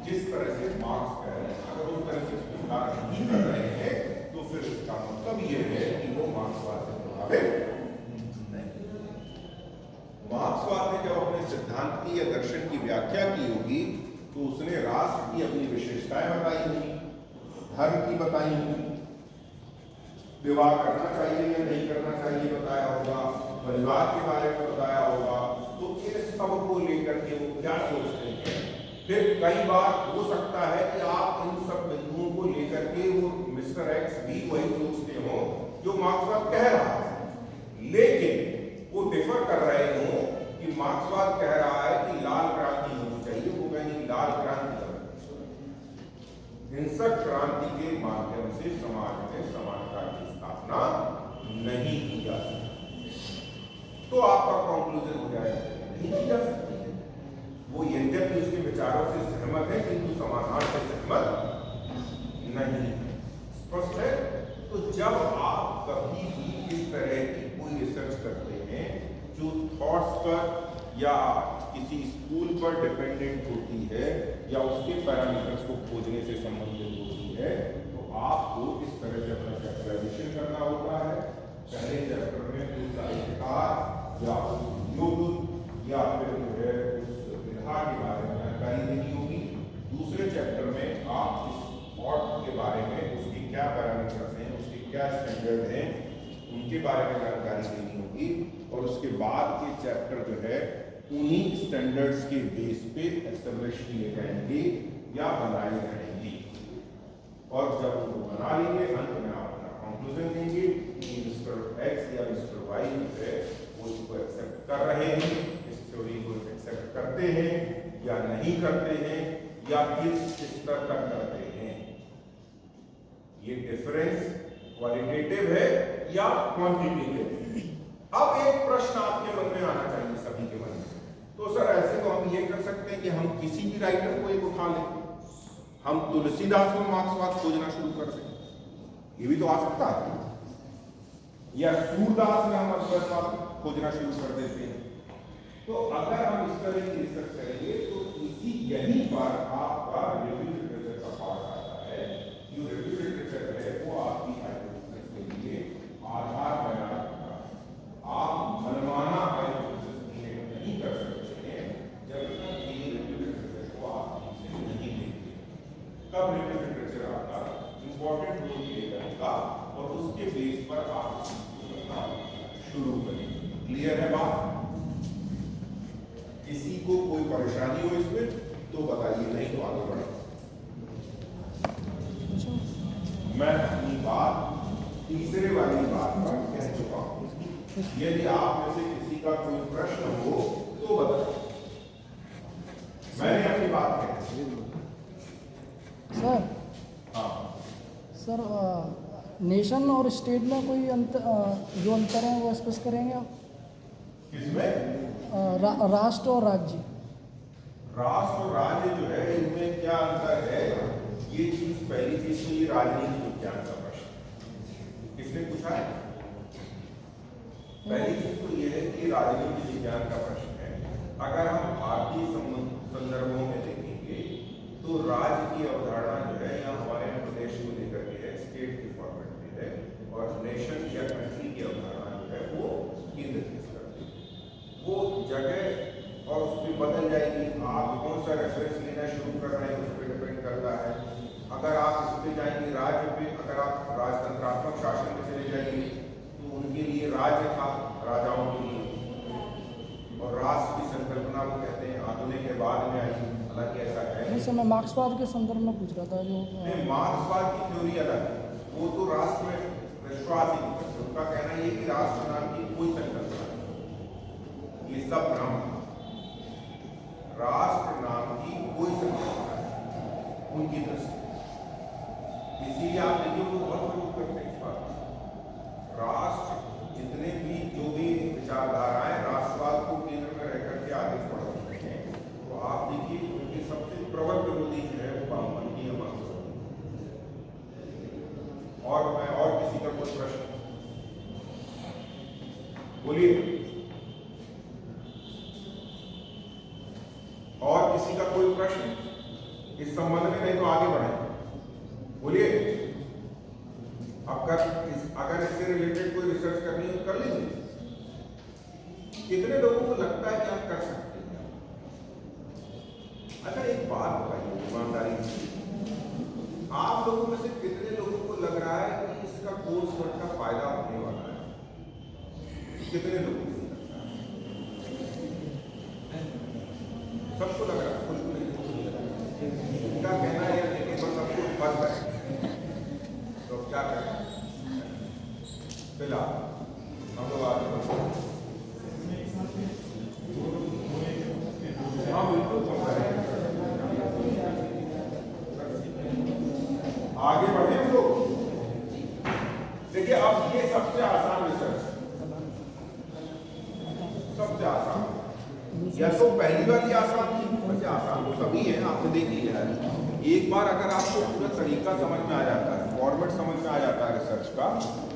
जिस तरह से मार्क्स कह रहे हैं। अगर उस तरह से स्वीकार नहीं कर रहे हैं तो फिर इसका मतलब ये है कि वो मार्क्सवाद से प्रभावित नहीं। मार्क्सवाद ने जब अपने सिद्धांत की या दर्शन की व्याख्या की होगी तो उसने राष्ट्र की अपनी विशेषताएं बताई होंगी, धर्म की बताई होंगी, विवाह करना चाहिए या नहीं करना चाहिए बताया होगा, परिवार के बारे में बताया होगा। तो इन सब को लेकर के वो क्या सोचते हैं। फिर कई बार हो सकता है कि आप इन सब बिंदुओं को लेकर के वो मिस्टर एक्स भी वही सोचते हो जो मार्क्सवाद कह रहा है, लेकिन वो डिफर कर रहे हो कि मार्क्सवाद कह रहा है कि लाल क्रांति होनी चाहिए, वो कहेंगे लाल क्रांति हिंसक क्रांति के माध्यम से समाज में समानता की स्थापना नहीं की जा सकती। तो आपका कंक्लूजन हो जाएगा नहीं की जा सकती है। वो यद्यपि उसके विचारों से सहमत है किंतु समाधान से सहमत नहीं। स्पष्ट है? तो जब आप कभी भी इस तरह की कोई रिसर्च करते हैं जो थॉट्स पर या किसी स्कूल पर डिपेंडेंट होती है या उसके पैरामीटर्स को खोजने से संबंधित होती है, तो आपको इस तरह से अपना कैटेगराइजेशन करना होता है। पहले चैप्टर में उस साहित्यकार या उस युग या फिर जो है उस विधा के बारे में जानकारी देनी होगी। दूसरे चैप्टर में आप इस थॉट के बारे में, उसके क्या पैरामीटर्स हैं, उसके क्या स्टैंडर्ड हैं, उनके बारे में जानकारी देनी होगी। और उसके बाद के चैप्टर जो है उन्हीं स्टैंडर्ड्स के बेस पे एस्टेब्लिश किए जाएंगे या बनाए जाएंगे। और जब उनको बना लेंगे अंत में आप अपना कंक्लूजन देंगे कि मिस्टर एक्स या मिस्टर वाई जो है वो इसको एक्सेप्ट कर रहे हैं, इस थ्योरी को एक्सेप्ट करते हैं या नहीं करते हैं, या किस स्तर तक करते हैं। ये डिफरेंस क्वालिटेटिव है या क्वांटिटेटिव। अब एक प्रश्न आपके मन में आना चाहिए, सभी के मन में। तो सर ऐसे तो हम ये कर सकते हैं कि हम किसी भी राइटर को एक उठा लें, हम तुलसीदास में मार्क्सवाद खोजना शुरू कर दें, ये भी तो आ सकता है। या सूरदास में हम अद्वैतवाद खोजना शुरू कर देते हैं। तो अगर हम इस तरह की रिसर्च करेंगे तो यही पर आपका रिव्यू लिटरेचर का पार्ट आता है। जो रिव्यू लिटरेचर है वो आपकी हाइपोथेसिस के लिए आधार बना रखता है। आप मनमाना हाइपोथेसिस नहीं कर सकते हैं जब तक ये रिव्यू लिटरेचर को आप ठीक से नहीं देखते। तब रिव्यू लिटरेचर आपका इंपॉर्टेंट रोल प्ले करेगा और उसके बेस पर आप करना शुरू करेंगे। क्लियर है बात? किसी को कोई परेशानी हो इसमें तो बताइए, नहीं तो आगे बढ़े। मैं अपनी बात तीसरे वाली बात पर कह चुका हूं। यदि आप में से किसी का कोई प्रश्न हो तो बताइए। मैंने अपनी बात कही। सर हाँ सर, नेशन और स्टेट में कोई जो अंतर है वो स्पष्ट करेंगे आप? किसमें? राष्ट्र और राज्य। राष्ट्र और राज्य जो है इनमें क्या अंतर है, ये चीज पहली चीज तो ये राजनीतिक विज्ञान का प्रश्न किसने पूछा है? पहली चीज तो ये है कि राजनीतिक विज्ञान का प्रश्न है। अगर हम भारतीय संदर्भों में देखेंगे तो राज्य की अवधारणा जो है यहाँ हमारे यहाँ प्रदेश को लेकर के है, स्टेट के फॉर्मेट में है, और नेशन या कंट्री की अवधारणा जो है वो केंद्र की करती है। वो जगह और उस पर बदल जाएगी। आप कौन सा रेफरेंस लेना शुरू कर रहे हैं उस पर डिपेंड करता है। अगर आप इस पे जाएंगे राज्य पे, अगर आप राजतंत्रात्मक शासन में चले जाएंगे तो उनके लिए राज्य था, राजाओं के लिए, और राष्ट्र की संकल्पना वो कहते हैं आधुनिक के बाद में आई, हालांकि ऐसा है नहीं सर, मैं मार्क्सवाद के संदर्भ में पूछ रहा था। जो मार्क्सवाद की थ्योरी अलग है, वो तो राष्ट्र में विश्वास ही नहीं करते। उनका कहना ये कि राष्ट्र नाम की कोई संकल्पना नहीं, ये सब भ्रम है। राष्ट्र नाम की कोई संकल्पना नहीं उनकी दृष्टि। इसीलिए आप देखिए वो बहुत प्रयोग करते हैं इस बात। राष्ट्र जितने भी जो भी विचारधाराएं राष्ट्रवाद को केंद्र में रह करके आगे बढ़ रहे हैं, तो आप देखिए उनके सबसे प्रबल विरोधी जो है वो वामपंथी है, मार्क्सवादी। और किसी का कोई प्रश्न बोलिए, और किसी का कोई प्रश्न इस संबंध में? नहीं तो आगे बढ़े, बोलिए। अगर इससे रिलेटेड कोई रिसर्च करनी है कर लीजिए। कितने लोगों को लगता है कि आप कर सकते हैं? अच्छा एक बात बताइए ईमानदारी से, आप लोगों में से कितने लोगों को लग रहा है कि इसका कोर्स वर्क का फायदा होने वाला है? कितने लोगों को लगता है? सबको लग रहा है? कुछ को नहीं। इनका कहना है यार देखिए बस सबको बंद करें तो क्या करें? फिलहाल हम लोग आगे बढ़ते हैं। हाँ बिल्कुल कम करें, आगे बढ़े हम लोग। देखिए अब ये सबसे आसान रिसर्च, सबसे आसान, या तो पहली बार ही आसान थी, वैसे आसान तो सभी है, आपने देख लिया है। एक बार अगर आपको पूरा तरीका समझ में आ जाता है, फॉर्मेट समझ में आ जाता है रिसर्च का,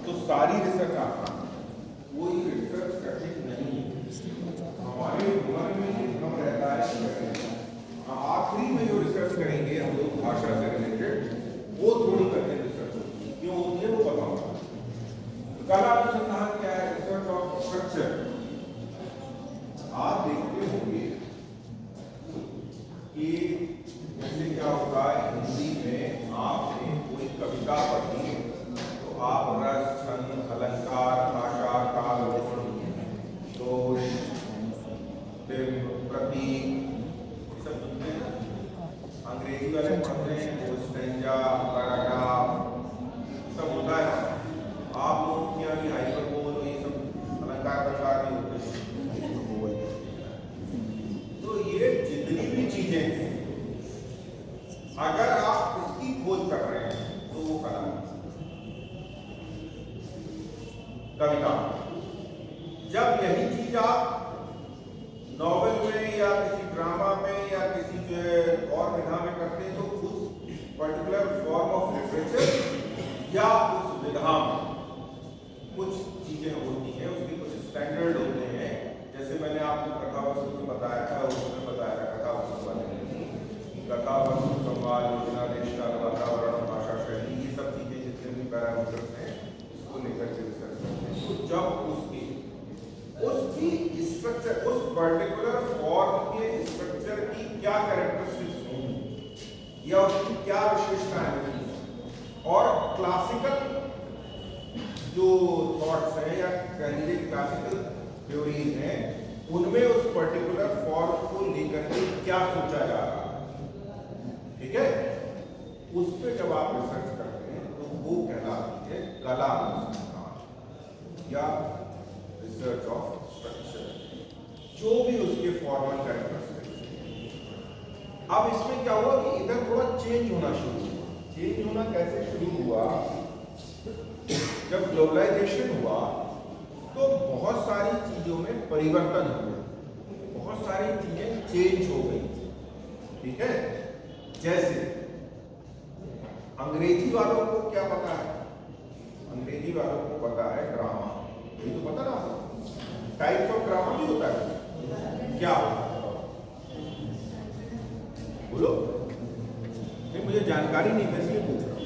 तो सारी रिसर्च आसान है। कोई रिसर्च कठिन नहीं है। हमारे मन में ये भ्रम रहता है आखिरी में जो रिसर्च करेंगे हम लोग भाषा से रिलेटेड, वो थोड़ी कठिन रिसर्च होती है। क्यों होती है वो बताऊंगा। कला अनुसंधान क्या है? Research of structure. आप देखते होंगे कि जैसे क्या होता है हिंदी में, आपने कोई कविता पढ़ी तो आप रस, छंद, अलंकार, भाषा, काल, दोष, बिंब, प्रतीक ये सब सुनते हैं। अंग्रेजी वाले पढ़ते हैं वो स्टैंजा, पैराग्राफ सब होता है। आप लोग क्या भी हाइपरबोल ये सब अलंकार प्रकार नहीं होते। तो ये जितनी भी चीजें हैं, अगर आप इसकी खोज कर रहे हैं तो वो कला, कविता। जब यही चीज आप नॉवेल में या किसी ड्रामा में या किसी जो है और विधा में करते हैं, तो उस पर्टिकुलर फॉर्म ऑफ लिटरेचर या उस विधा में कुछ चीजें होती हैं, उसके कुछ स्टैंडर्ड होते हैं। जैसे मैंने आपको कथा वस्तु में बताया था, उसमें बताया था कथा वस्तु वाले कथा वस्तु, संवाद, योजना, देश काल, वातावरण, भाषा शैली, ये सब चीजें जितने भी पैरामीटर्स हैं उसको लेकर के रिसर्च करते हैं। तो जब उसकी स्ट्रक्चर, उस पर्टिकुलर फॉर्म के स्ट्रक्चर की क्या कैरेक्टरिस्टिक्स होंगी या उसकी क्या विशेषताएं होंगी, और क्लासिकल जो थॉट्स हैं या कह लीजिए क्लासिकल थ्योरीज हैं, उनमें उस पर्टिकुलर फॉर्म को लेकर के क्या सोचा जा रहा है, ठीक है? उस पे जब आप रिसर्च करते हैं तो वो कहलाती है कला अनुसंधान या रिसर्च ऑफ स्ट्रक्चर, जो भी उसके फॉर्मल कैरेक्टरिस्टिक्स। अब इसमें क्या हुआ कि इधर थोड़ा चेंज होना शुरू हुआ। चेंज होना कैसे शुरू हुआ? जब ग्लोबलाइजेशन हुआ तो बहुत सारी चीजों में परिवर्तन हुआ, बहुत सारी चीजें चेंज हो गई, ठीक है? जैसे अंग्रेजी वालों को क्या पता है? अंग्रेजी वालों को पता है ड्रामा, ये तो पता ना, टाइप्स ऑफ ड्रामा भी होता है। क्या होता है? तैयारी नहीं, मैं इसलिए पूछ रहा हूँ।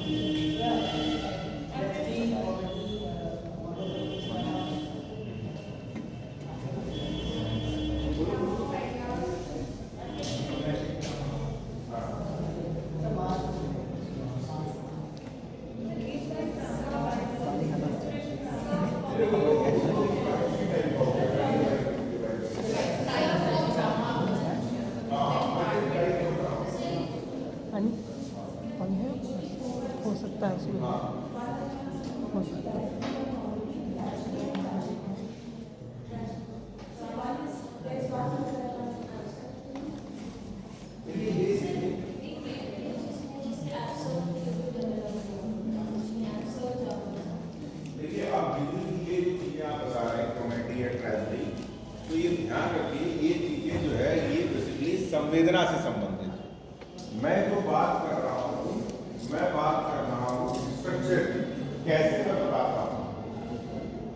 पानी पानी है, हो सकता है उसमें, हो सकता है। देखिए, आप जितनी ये जो चीजें आप बता रहे हैं, कमेटी या ट्रेजरी, तो ये ध्यान रखिए, ये चीजें जो है ये बेसिकली संवेदना से संबंधित है। मैं जो बात कर रहा हूँ, मैं बात कर रहा हूँ स्ट्रक्चर कैसे मैं बताता हूँ।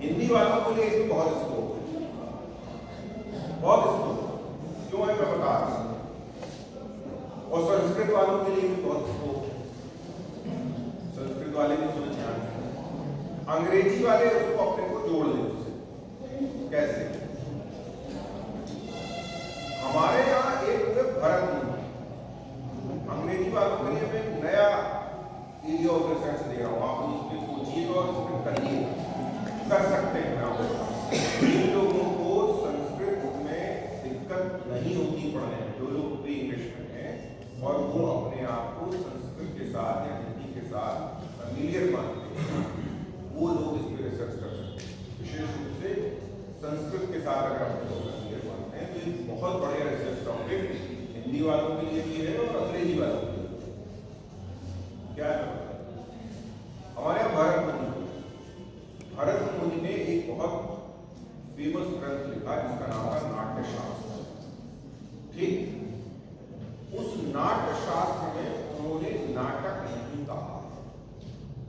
हिंदी वालों के लिए इसमें बहुत स्कोप है, बहुत स्कोप। क्यों है मैं बता रहा हूँ, और संस्कृत वालों के लिए भी बहुत स्कोप है। संस्कृत वाले भी सुने ध्यान से, अंग्रेजी वाले उसको अपने को जोड़ ले उससे। कैसे? हमारे यहाँ एक हुए भरत मुनि, अंग्रेजी वालों के लिए मैं एक नया एरिया ऑफ रिसर्च दे रहा हूँ, आप उसमें सोचिएगा और उसमें करिएगा, कर सकते हैं। जिन लोगों को संस्कृत में दिक्कत नहीं होती पढ़ने में, जो लोग प्री इंग्लिश में हैं और वो अपने आप को संस्कृत के साथ या हिंदी के साथ फैमिलियर मानते हैं, वो लोग इस पर रिसर्च कर सकते हैं। विशेष रूप से संस्कृत के साथ अगर हम लोग फैमिलियर मानते हैं तो ये बहुत बढ़िया रिसर्च टॉपिक हिंदी वालों के लिए भी है और अंग्रेजी वालों के लिए। क्या है हमारे यहाँ भरत मुनि ने एक बहुत फेमस ग्रंथ लिखा जिसका नाम था नाट्यशास्त्र। ठीक, उस नाट्यशास्त्र में उन्होंने नाटक नहीं कहा,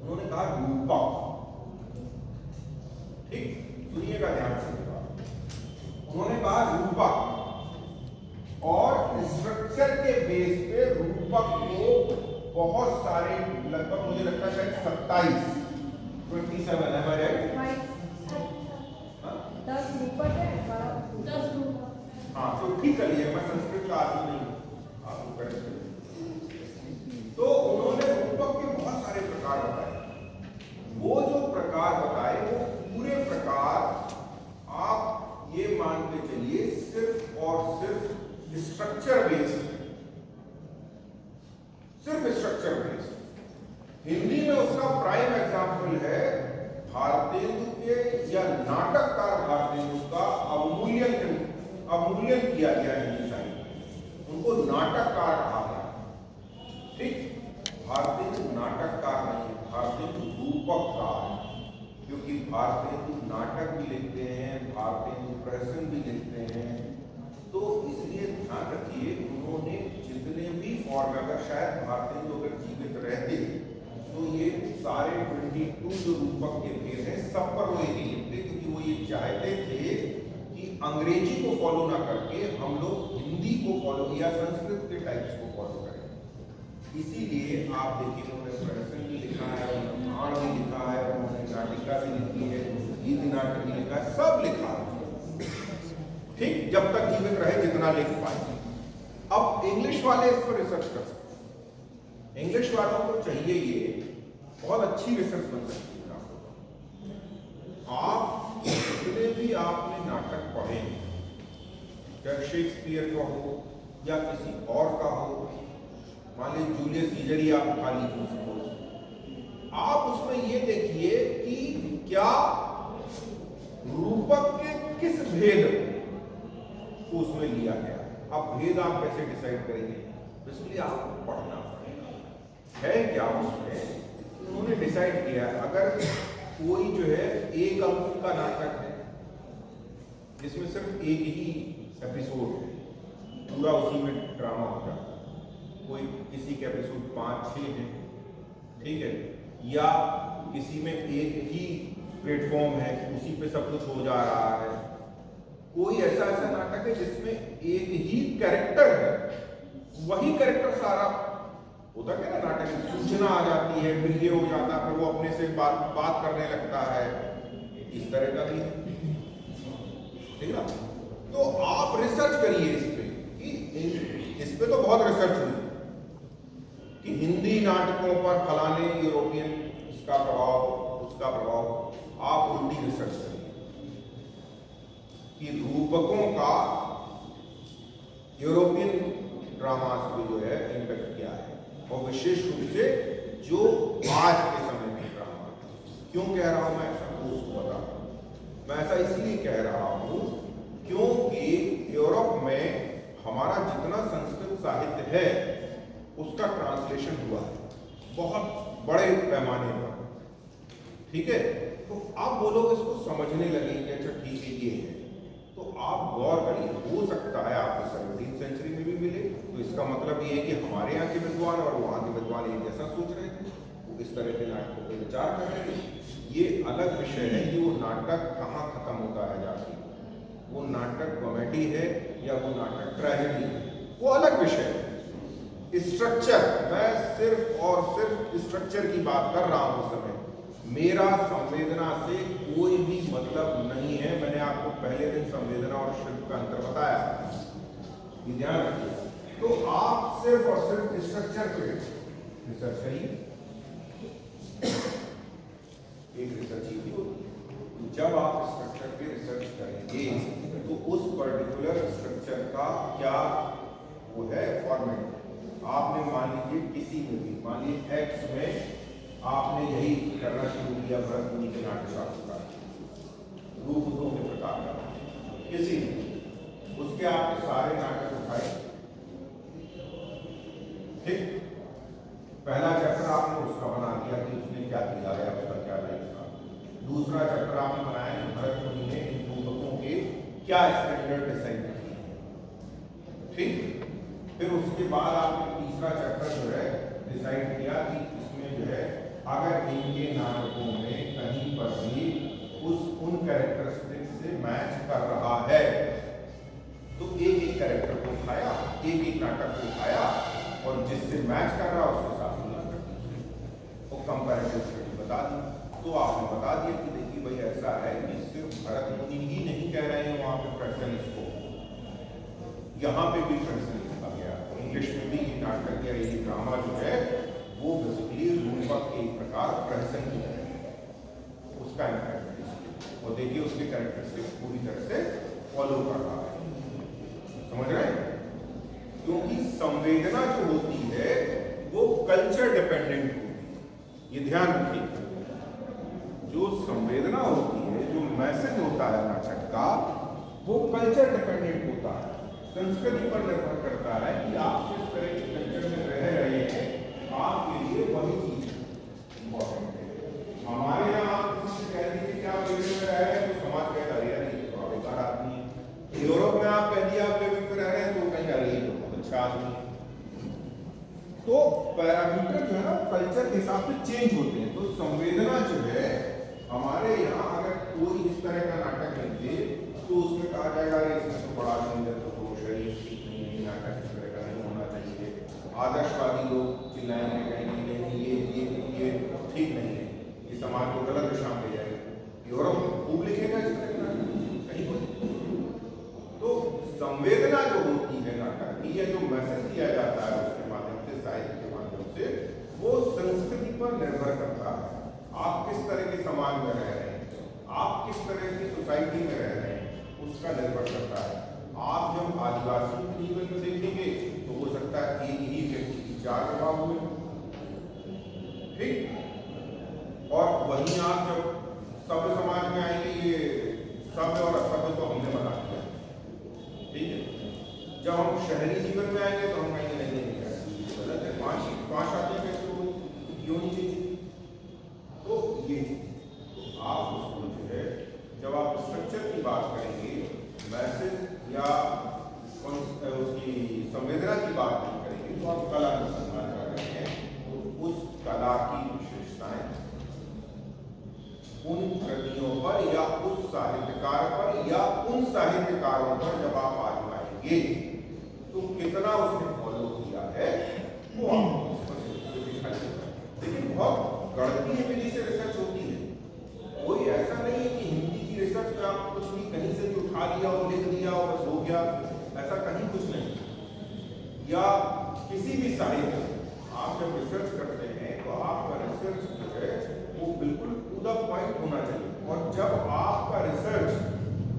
उन्होंने कहा रूपक। ठीक, सुनिएगा ध्यान से, उन्होंने कहा रूपक, और स्ट्रक्चर के बेस पे रूपक को बहुत सारे, लगभग मुझे लगता है शायद 27 है हमारे, 10 रूपक है, 10 रूप। हाँ तो ठीक करिए, मैं संस्कृत का आदमी नहीं हूँ, आपको करेक्ट करिए। तो उन्होंने रूपक के बहुत सारे प्रकार बताए। वो जो प्रकार बताए वो पूरे प्रकार आप ये मान के चलिए सिर्फ और सिर्फ स्ट्रक्चर बेस्ड, सिर्फ स्ट्रक्चर बेस्ड। हिंदी में उसका प्राइम एग्जाम्पल है भारतेंदु के, या नाटककार भारतेंदु का अवमूल्यन किया गया हिंदी साहित्य में, उनको नाटककार कहा गया। ठीक, भारतेंदु नाटककार नहीं, भारतेंदु रूपककार है, क्योंकि भारतेंदु नाटक भी लिखते हैं, भारतेंदु प्रहसन भी लिखते हैं। तो इसलिए ध्यान रखिए, उन्होंने जितने भी फॉर्म, अगर शायद भारतेंदु अगर जीवित रहते तो ये सारे 22 जो रूपक के भेद हैं सब पर वो नहीं लिखते, क्योंकि वो ये चाहते थे कि अंग्रेजी को फॉलो ना करके हम लोग हिंदी को फॉलो या संस्कृत के टाइप्स को फॉलो करें। इसीलिए आप देखिए उन्होंने प्रहसन भी लिखा है, उन्होंने भाण भी लिखा है, उन्होंने नाटिका भी लिखी है, गीत नाटक भी लिखा है, सब लिखा है। ठीक, जब तक जीवित रहे जितना लिख पाए। अब इंग्लिश वाले इस पर रिसर्च कर सकते हैं, इंग्लिश वालों को चाहिए, ये बहुत अच्छी रिसर्च बन सकती है। आप जितने भी आपने नाटक पढ़े, चाहे शेक्सपियर का हो या किसी और का हो, मान लीजिए जूलियस सीजर ही आप उठा लीजिए, आप उसमें ये देखिए कि क्या रूपक के किस भेद को उसमें लिया गया। अब भेद आप कैसे डिसाइड करेंगे, इसलिए आपको पढ़ना पड़ेगा है क्या उसमें। उन्होंने डिसाइड किया अगर कोई जो है एक अंक का नाटक है जिसमें सिर्फ एक ही एपिसोड है, पूरा उसी में ड्रामा होता है, कोई किसी के एपिसोड 5-6 हैं, ठीक है, या किसी में एक ही प्लेटफॉर्म है, उसी पे सब कुछ हो जा रहा है। कोई ऐसा नाटक है जिसमें एक ही कैरेक्टर है, वही कैरेक्टर सारा होता क्या ना नाटक में सूचना आ जाती है, फिर ये हो जाता है, फिर वो अपने से बात करने लगता है, इस तरह का भी है, ठीक है। तो आप रिसर्च करिए इस पे, कि इस पे तो बहुत रिसर्च हुई कि हिंदी नाटकों पर फलाने यूरोपियन इसका प्रभाव, उसका प्रभाव। आप उल्टी रिसर्च करिए कि रूपकों का यूरोपियन ड्रामास पे जो है इम्पैक्ट क्या है, और विशेष रूप से जो आज के समय में ड्रामा। क्यों कह रहा हूं मैं ऐसा, उसको बता रहा हूं मैं ऐसा इसलिए कह रहा हूं क्योंकि यूरोप में हमारा जितना संस्कृत साहित्य है उसका ट्रांसलेशन हुआ है बहुत बड़े पैमाने पर, ठीक है। तो आप बोलोगे इसको समझने लगेंगे, अच्छा ठीक है ये है, तो आप गौर करिए, हो सकता है आपको 17वीं सेंचुरी में भी मिले, तो इसका मतलब ये है कि हमारे यहाँ के विद्वान और वहाँ के विद्वान एक जैसा सोच रहे थे, वो इस तरह के नाटकों पर विचार कर रहे थे। ये अलग विषय है कि वो नाटक कहाँ खत्म होता है जाके, वो नाटक कॉमेडी है या वो नाटक ट्रेजेडी है, वो अलग विषय है। स्ट्रक्चर, मैं सिर्फ और सिर्फ स्ट्रक्चर की बात कर रहा हूं उस समय, मेरा संवेदना से कोई भी मतलब नहीं है। मैंने आपको पहले दिन संवेदना और शिल्प का अंतर बताया, ये ध्यान रखिए। तो आप सिर्फ और सिर्फ स्ट्रक्चर पे रिसर्च करिए, एक रिसर्च ही होती। जब आप स्ट्रक्चर पे रिसर्च करेंगे तो उस पर्टिकुलर स्ट्रक्चर का क्या वो है फॉर्मेट। आपने मान लीजिए किसी में भी, मान लीजिए एक्स में आपने यही करना शुरू किया, भरत मुनि के नाट्यशास्त्र का रूप दो के प्रकार का, किसी ने उसके आपने सारे नाटक उठाए, ठीक। पहला चैप्टर आपने उसका बना दिया कि उसने क्या किया है, उसका क्या लाइफ था। दूसरा चैप्टर आपने बनाया कि भरत मुनि ने इन रूपकों के क्या स्टैंडर्ड डिसाइड किए, ठीक। फिर उसके बाद आपने तीसरा चैप्टर जो है डिसाइड किया कि इसमें जो है अगर इनके नाटकों में कहीं पर भी उन कैरेक्टरिस्टिक से मैच कर रहा है तो एक एक कैरेक्टर को उठाया, एक एक नाटक को उठाया और जिससे मैच कर रहा उसके साथ तुलना कर दी और कंपैरेटिव स्टडी बता दी। तो आपने बता दिया कि देखिए भाई ऐसा है कि सिर्फ भरत मुनि ही नहीं कह रहे हैं वहां पे प्रश्न, इसको यहाँ पे भी प्रश्न लिखा गया। इंग्लिश में भी ये नाटक या ये ड्रामा जो है वो बेसिकली रूपक के एक प्रकार प्रहसन की है, उसका इम्पैक्ट, और देखिए उसके कैरेक्टरिस्टिक्स पूरी तरह से फॉलो कर रहा है, समझ रहे हैं। क्योंकि संवेदना जो होती है वो कल्चर डिपेंडेंट होती है, ये ध्यान रखिए। जो संवेदना होती है, जो मैसेज होता है नाटक का, वो कल्चर डिपेंडेंट होता है, संस्कृति पर निर्भर करता है कि आप किस तरह के कल्चर में रह रहे हैं, आपके लिए वही चीज इम्पोर्टेंट है। हमारे यहाँ आप किसी से कह दीजिए कि आप लिविंग में रह रहे हैं तो समाज कहता है यार ये तो बेकार आदमी है। यूरोप में आप कह दिए आप लिविंग में रह रहे हैं तो कहीं यार ये तो बहुत अच्छा आदमी है। तो पैरामीटर जो है ना कल्चर के हिसाब से चेंज होते हैं। तो संवेदना जो है हमारे यहाँ अगर कोई इस तरह का नाटक लिखे तो उसमें कहा जाएगा इसमें तो बड़ा शरीर ठीक नहीं है, नाटक इस तरह का नहीं होना चाहिए। आदर्शवादी लोग चिल्लाएंगे, कहेंगे नहीं ये ठीक नहीं है, ये समाज को गलत दिशा में ले जाएगा। यूरोप खूब लिखेगा इस तरह का कहीं पर। तो संवेदना जो होती है नाटक की या जो मैसेज दिया जाता है उसके माध्यम से, साहित्य के माध्यम से, वो संस्कृति पर निर्भर करता है। आप किस तरह के समाज में रह रहे हैं, आप किस तरह की सोसाइटी में रह रहे हैं, उसका निर्भर करता है। आप जब आदिवासी के जीवन में देखेंगे तो हो सकता है एक ही व्यक्ति की 4 प्रभाव हुए, ठीक। और वहीं आप जब सभ्य समाज में आएंगे, ये सभ्य और असभ्य तो हमने बना दिया, ठीक है। जब हम शहरी जीवन में आएंगे तो हम कहेंगे नहीं गलत है, 5 आते हैं कैसे वो क्यों नहीं चाहिए। तो ये तो आप उसको जो है जब आप स्ट्रक्चर की बात करेंगे, मैसेज या उसकी संवेदना की बात नहीं करेंगे, तो आप कला अनुसंधान कर रहे हैं। तो उस कला की विशेषताएं उन कृतियों पर या उस साहित्यकार पर या उन साहित्यकारों पर जब आप आजमाएंगे तो कितना उसने फॉलो किया है वो आपको बहुत गणनीय विधि से रिसर्च होती है। कोई ऐसा नहीं है कि हिंदी की रिसर्च में आप कुछ भी कहीं से भी उठा लिया और लिख दिया और बस हो गया, ऐसा कहीं कुछ नहीं। या किसी भी साहित्य में आप जब रिसर्च करते हैं तो आपका रिसर्च जो है वो बिल्कुल टू द पॉइंट होना चाहिए। और जब आपका रिसर्च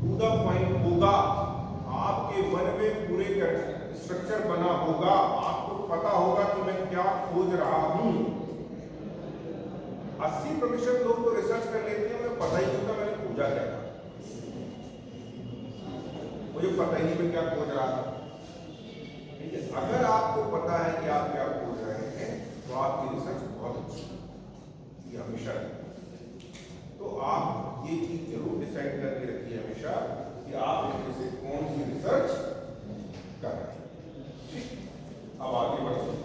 टू द पॉइंट होगा, आपके मन में पूरे स्ट्रक्चर बना होगा, आपको पता होगा कि मैं क्या खोज रहा हूं। 80% लोग तो रिसर्च कर लेते हैं, उन्हें पता ही नहीं होता मैंने खोजा क्या था, मुझे पता ही नहीं मैं क्या खोज रहा था। ठीक है, अगर आपको पता है कि आप क्या खोज रहे हैं तो आपकी रिसर्च बहुत अच्छी है, ये हमेशा है। तो आप ये चीज जरूर डिसाइड करके रखिए हमेशा कि आप इनमें से कौन सी रिसर्च कर रहे हैं। ठीक, अब आगे बढ़ते हैं।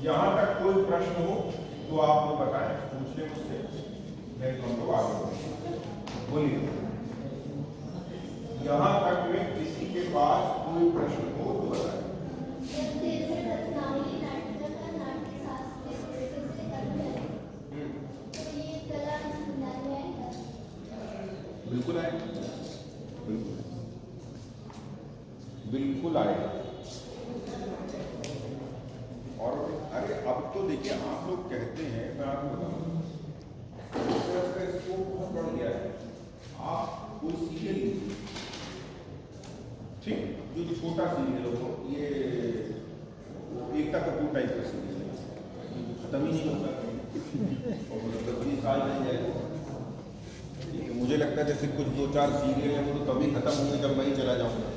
यहां तक कोई प्रश्न हो तो आप मुझे बताएं, पूछ लें मुझसे, मैं तुमको आगे बढ़ूंगा। बोलिए, यहां तक में किसी के पास कोई प्रश्न हो तो बताएं। बिल्कुल आएगा, बिल्कुल बिल्कुल आएगा। और अरे अब तो देखिए, आप लोग कहते हैं, मैं आपको बताऊं, रिसर्च का स्कोप बहुत बढ़ गया है। आप कोई सीरियल लीजिए, ठीक, जो छोटा सीरियल हो, ये एकता कपूर टाइप का सीरियल है, खत्म ही नहीं होता और मतलब 20 साल नहीं जाएगा। मुझे लगता है जैसे कुछ 2-4 सीरियल हैं वो तो तभी खत्म होंगे जब मैं ही चला जाऊंगा।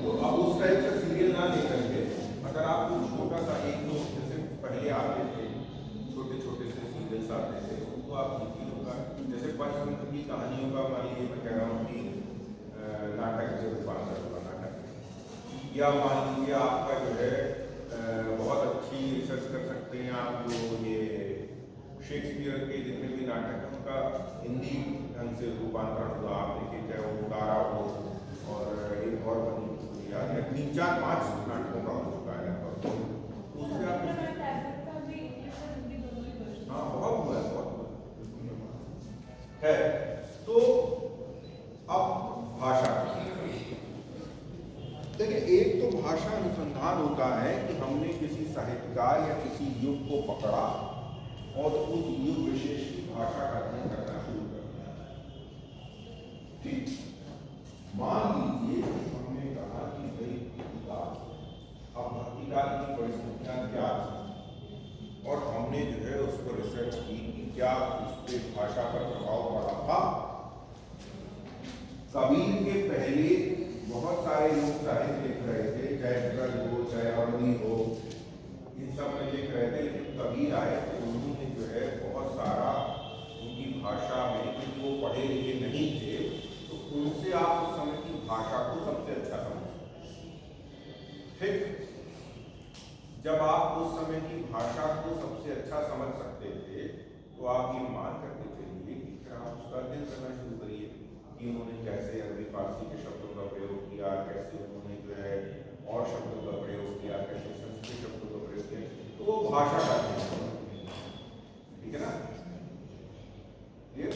तो अब उस टाइप का सीरियल ना लेकर के अगर आप कुछ छोटा सा एक दो, जैसे पहले आते थे छोटे छोटे से सीरियल्स आते थे, उनको आप देखिए होगा, जैसे पंचतंत्र की कहानियों का मान लीजिए, मैं कह रहा हूँ कि नाटक जो रूपांतर हुआ नाटक, या मान लीजिए आपका जो है बहुत अच्छी रिसर्च कर सकते हैं आप, जो ये शेक्सपियर के जितने भी नाटक हैं उनका हिंदी ढंग से रूपांतरण हुआ, आप देखिए, चाहे वो तारा हो और एक और बनी या 3-4-5 नाटकों का हो चुका है। उसमें आप हाँ बहुत हुआ है, बहुत है। तो अब भाषा, देखिए, एक तो भाषा अनुसंधान होता है कि हमने किसी साहित्यकार या किसी युग को पकड़ा और उस युग विशेष की भाषा का अध्ययन करना शुरू कर दिया। ठीक, मान लीजिए कि हमने कहा कि भाई भक्तिकाल, अब भक्तिकाल की परिस्थितियां क्या थी और हमने जो है उसको रिसर्च की कि क्या उस पर भाषा पर प्रभाव पड़ा था। कबीर के पहले बहुत सारे लोग साहित्य लिख रहे थे, चाहे ब्रज हो चाहे अवधि हो, इन सब में लिख रहे थे, लेकिन कबीर आए तो उन्होंने जो है बहुत सारा उनकी भाषा में, क्योंकि वो पढ़े लिखे नहीं थे तो उनसे आप उस समय की भाषा को सबसे अच्छा समझ। ठीक, जब आप उस समय की भाषा को सबसे अच्छा समझ सकते थे तो आप ये मान करके चलिए कि फिर आप उसका अध्ययन करना शुरू करिए कि उन्होंने कैसे अरबी फारसी के शब्दों का प्रयोग किया, कैसे उन्होंने जो है और शब्दों का प्रयोग किया, कैसे संस्कृत शब्दों का प्रयोग किया, तो वो भाषा का, ठीक है ना, क्लियर।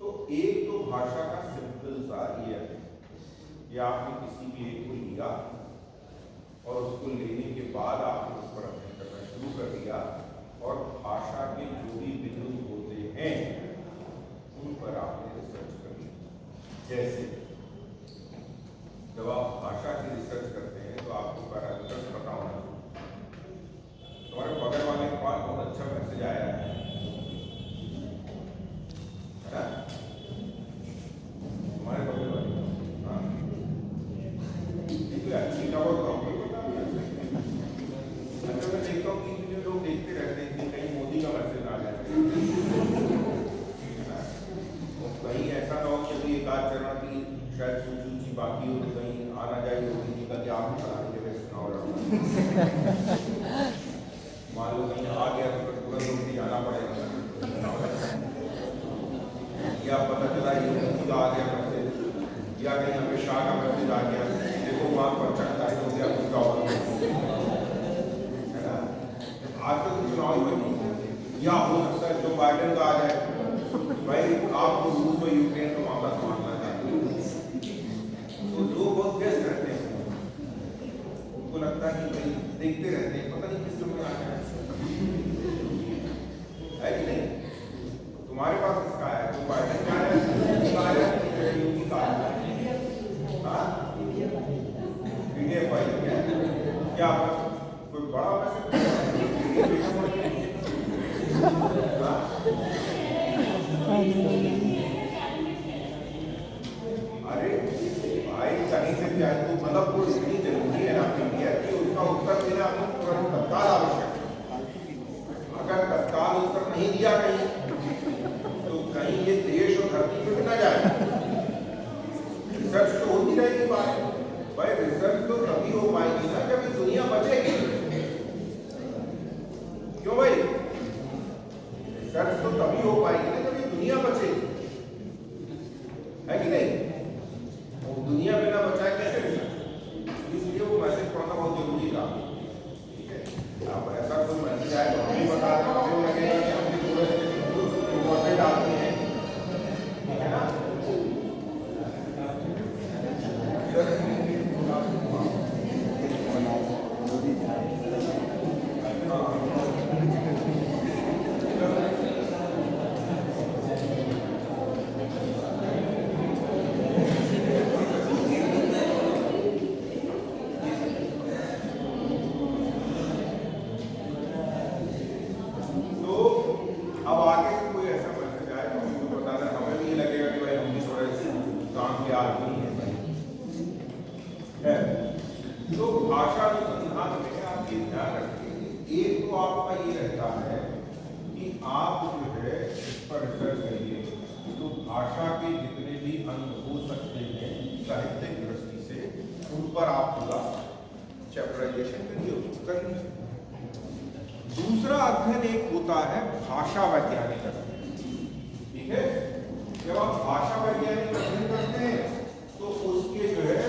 तो एक तो भाषा का सिंपल सा ये है कि आपने किसी भी एक को लिया और उसको लेने के बाद आपने उस पर अध्ययन करना शुरू कर दिया और भाषा के जो भी बिंदु होते हैं उन पर आपने रिसर्च कर ली। जैसे जब आप भाषा की रिसर्च करते हैं तो आपको पैरामीटर्स पता होना चाहिए। तुम्हारे बगल वाले के पास बहुत अच्छा मैसेज आया है ना, तुम्हारे बगल वाले, हाँ ठीक है, अच्छी खबर तो हमको पता है। अच्छा, मैं देखता हूँ कि लोग देखते रहते हैं कि कहीं मोदी का मैसेज आ जाए, कहीं ऐसा ना हो कि अभी एक आध चरण की शायद सूची बाकी हो तो कहीं आना जाए योगी जी का कि आप फलाने जगह चुनाव लड़ना, मान लो कहीं आ गया तो तुरंत उनकी जाना बनता नहीं भाई, देखते रहते हैं, पता नहीं किस समय आ जाए, है कि नहीं? तुम्हारे पास किसका है? तो बाइडेन का है, योगी का है, PDF फाइल क्या कोई बड़ा मैसेज? अरे भाई कहीं से भी आए तो मतलब वो इतनी जरूरी है आपके लिए कि उसका उत्तर देना आपको तुरंत तत्काल आवश्यक है। अगर तत्काल उत्तर नहीं दिया कहीं तो कहीं ये देश और धरती पर न जाए। रिसर्च तो होती रहेगी बात भाई, रिसर्च तो तभी हो पाएगी ना जब दुनिया बचेगी। क्यों भाई? रिसर्च तो तभी हो पाएगी ना जब दुनिया बचेगी, है कि नहीं? दुनिया बिना बचाए कैसे रिसर्च? इसलिए वो मैसेज पढ़ना बहुत जरूरी था। ठीक है, अब ऐसा कोई मैसेज आए तो हमें बता दें, हमें लगेगा कि हमने पूरे इम्पोर्टेंट आदमी है, ठीक है ना? तो भाषा अनुसंधान में आप ये ध्यान रखें, एक तो आपका ये रहता है कि आप जो है इस पर रिसर्च करिए तो भाषा के जितने भी अंग हो सकते हैं साहित्यिक दृष्टि से उन पर आप पूरा चैप्टराइजेशन करिए, उसको करिए। दूसरा अध्ययन एक होता है भाषा वैज्ञानिक अध्ययन, ठीक है? जब आप भाषा वैज्ञानिक अध्ययन करते हैं तो उसके जो है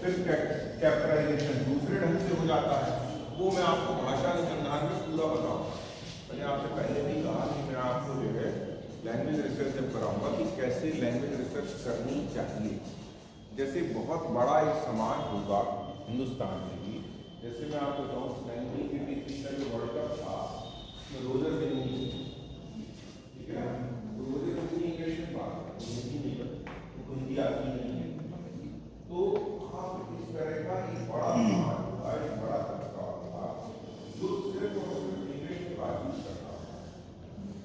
फिर कैप्चराइजेशन दूसरे ढंग से हो जाता है, वो मैं आपको भाषा अनुसंधान में पूरा बताऊंगा। मैंने आपसे पहले भी कहा कि मैं आपको जो है लैंग्वेज रिसर्च जब कराऊंगा कि कैसे लैंग्वेज रिसर्च करनी चाहिए। जैसे बहुत बड़ा एक समाज होगा हिंदुस्तान में भी, जैसे मैं आपको बताऊँ 1983 का जो वर्ल्ड कप था तो रोजर बिन्नी, ठीक है, रोजर बिन्नी इंग्लिश में बात हिंदी हिंदी आती नहीं है, तो आप इस तरह का एक बड़ा समाज होगा, एक बड़ा तबका होगा जो सिर्फ और सिर्फ इंग्लिश में बातचीत करता है,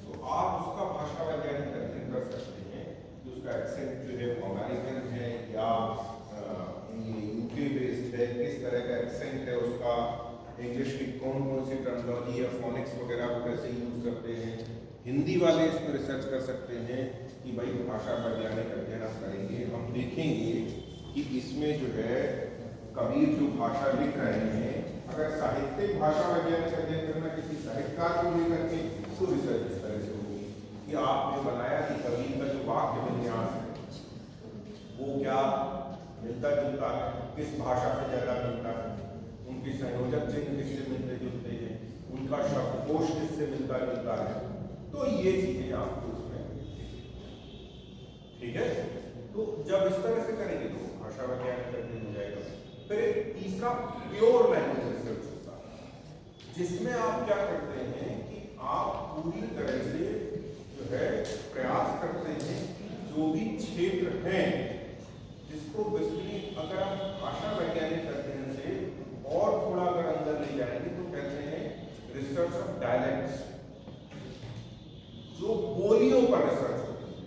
तो आप उसका भाषा वैज्ञानिक अध्ययन कर सकते हैं कि उसका एक्सेंट जो है अमेरिकन है या यूके बेस्ड है, किस तरह का एक्सेंट है उसका, इंग्लिश की कौन कौन सी टर्मिनोलॉजी या फोनिक्स वगैरह को कैसे यूज करते हैं। हिंदी वाले इस पर रिसर्च कर सकते हैं कि भाई भाषा वैज्ञानिक अध्ययन आप करेंगे, हम देखेंगे कि इसमें जो है कबीर जो भाषा लिख रहे हैं, अगर साहित्यिक भाषा वैज्ञानिक अध्ययन करना किसी साहित्यकार को लेकर के तो रिसर्च इस तरह से होगी कि आपने बनाया कि कबीर का जो वाक्य विन्यास है वो क्या मिलता जुलता है, किस भाषा से ज्यादा मिलता है, उनकी संयोजक चिन्ह किससे मिलते जुलते हैं, उनका शब्दकोश किससे मिलता जुलता है, तो ये चीजें आपको उसमें, ठीक है? तो जब इस तरह से करेंगे तो भाषा वैज्ञानिक अध्ययन हो जाएगा। फिर एक तीसरा प्योर लैंग्वेज रिसर्च होता है जिसमें आप क्या करते हैं कि आप पूरी तरह से जो है प्रयास करते हैं कि जो भी क्षेत्र हैं जिसको बेसिकली अगर आप भाषा वैज्ञानिक अध्ययन से और थोड़ा अगर अंदर ले जाएंगे तो कहते हैं रिसर्च ऑफ डायलेक्ट्स, जो बोलियों पर रिसर्च होती है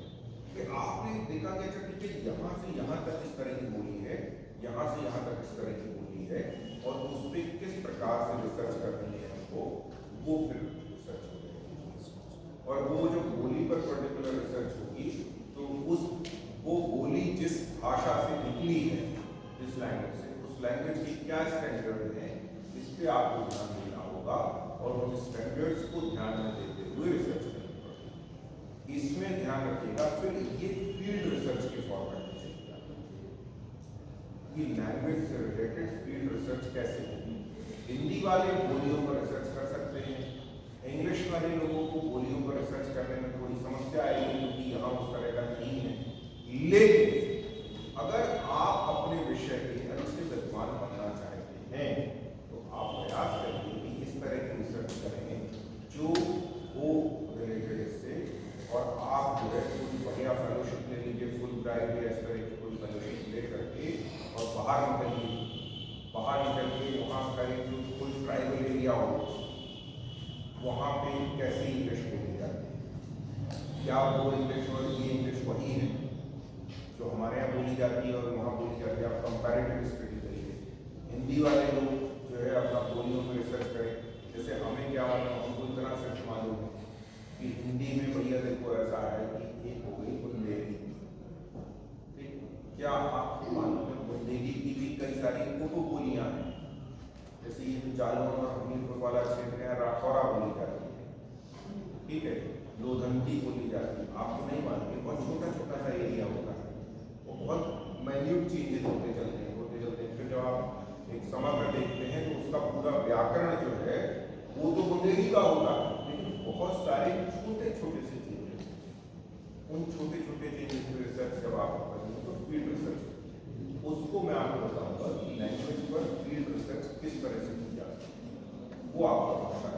कि आपने देखा कि अच्छा ठीक है यहाँ से यहाँ तक इस तरह की बोली है, यहाँ से यहाँ तक इस तरह की बोली है, और उस पर किस प्रकार से रिसर्च करनी है हमको, वो फिर रिसर्च हो जाएगी। और वो जो बोली पर पर्टिकुलर रिसर्च होगी तो वो बोली जिस भाषा से निकली है, जिस लैंग्वेज से, उस लैंग्वेज की क्या स्टैंडर्ड है, इस पे आपको ध्यान देना होगा और उन स्टैंडर्ड्स को ध्यान में देते हुए रिसर्च करनी पड़ेगी। इसमें ध्यान रखिएगा। फिर ये फील्ड रिसर्च के फॉर्मेट में चलेगा कि लैंग्वेज से रिलेटेड फील्ड रिसर्च कैसे होगी। हिंदी वाले बोलियों पर रिसर्च कर सकते हैं, इंग्लिश वाले लोगों को बोलियों पर रिसर्च करने में थोड़ी समस्या आएगी क्योंकि यहाँ उस तरह का नहीं है। लेकिन अगर आप अपने विषय के अच्छे विद्वान बनना चाहते हैं तो कैसे इंग्लिश बोली जाती है, क्या वो इंग्लिश और ये इंग्लिश वही है जो हमारे यहाँ बोली जाती है और वहाँ बोली जाती है। आप कंपैरेटिव स्टडी करिए, हिंदी वाले लोग जो है अपना बोलियों में रिसर्च करें। जैसे हमें क्या मालूम, हमको इतना सच मालूम है कि हिंदी में भैया देखो ऐसा है कि एक हो गई बुंदेली, ठीक, क्या आपको मालूम है बुंदेली की भी कई सारी उप बोलियाँ हैं। जैसे ये जो जालौन और हमीरपुर वाला क्षेत्र है, राठौरा बोली जाती है, ठीक है, लोधंती बोली जाती है। आपको नहीं मालूम, बहुत छोटा छोटा सा एरिया होता है, वो बहुत माइन्यूट चेंजेस होते चलते हैं। फिर जब आप एक समग्र देखते हैं तो उसका पूरा व्याकरण जो है वो तो बुंदेली का होगा, लेकिन बहुत सारे छोटे छोटे से चेंजेस, उन छोटे छोटे चेंजेस की रिसर्च जब आप करेंगे तो फील्ड रिसर्च, उसको मैं आपको बताऊंगा कि लैंग्वेज पर फील्ड रिसर्च किस तरह से की जाती है, वो आपको भाषा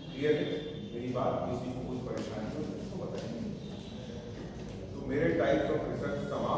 क्लियर है। मेरी बात किसी को कोई परेशानी हो तो उसको बताएंगे। तो मेरे टाइप्स ऑफ रिसर्च समाप्त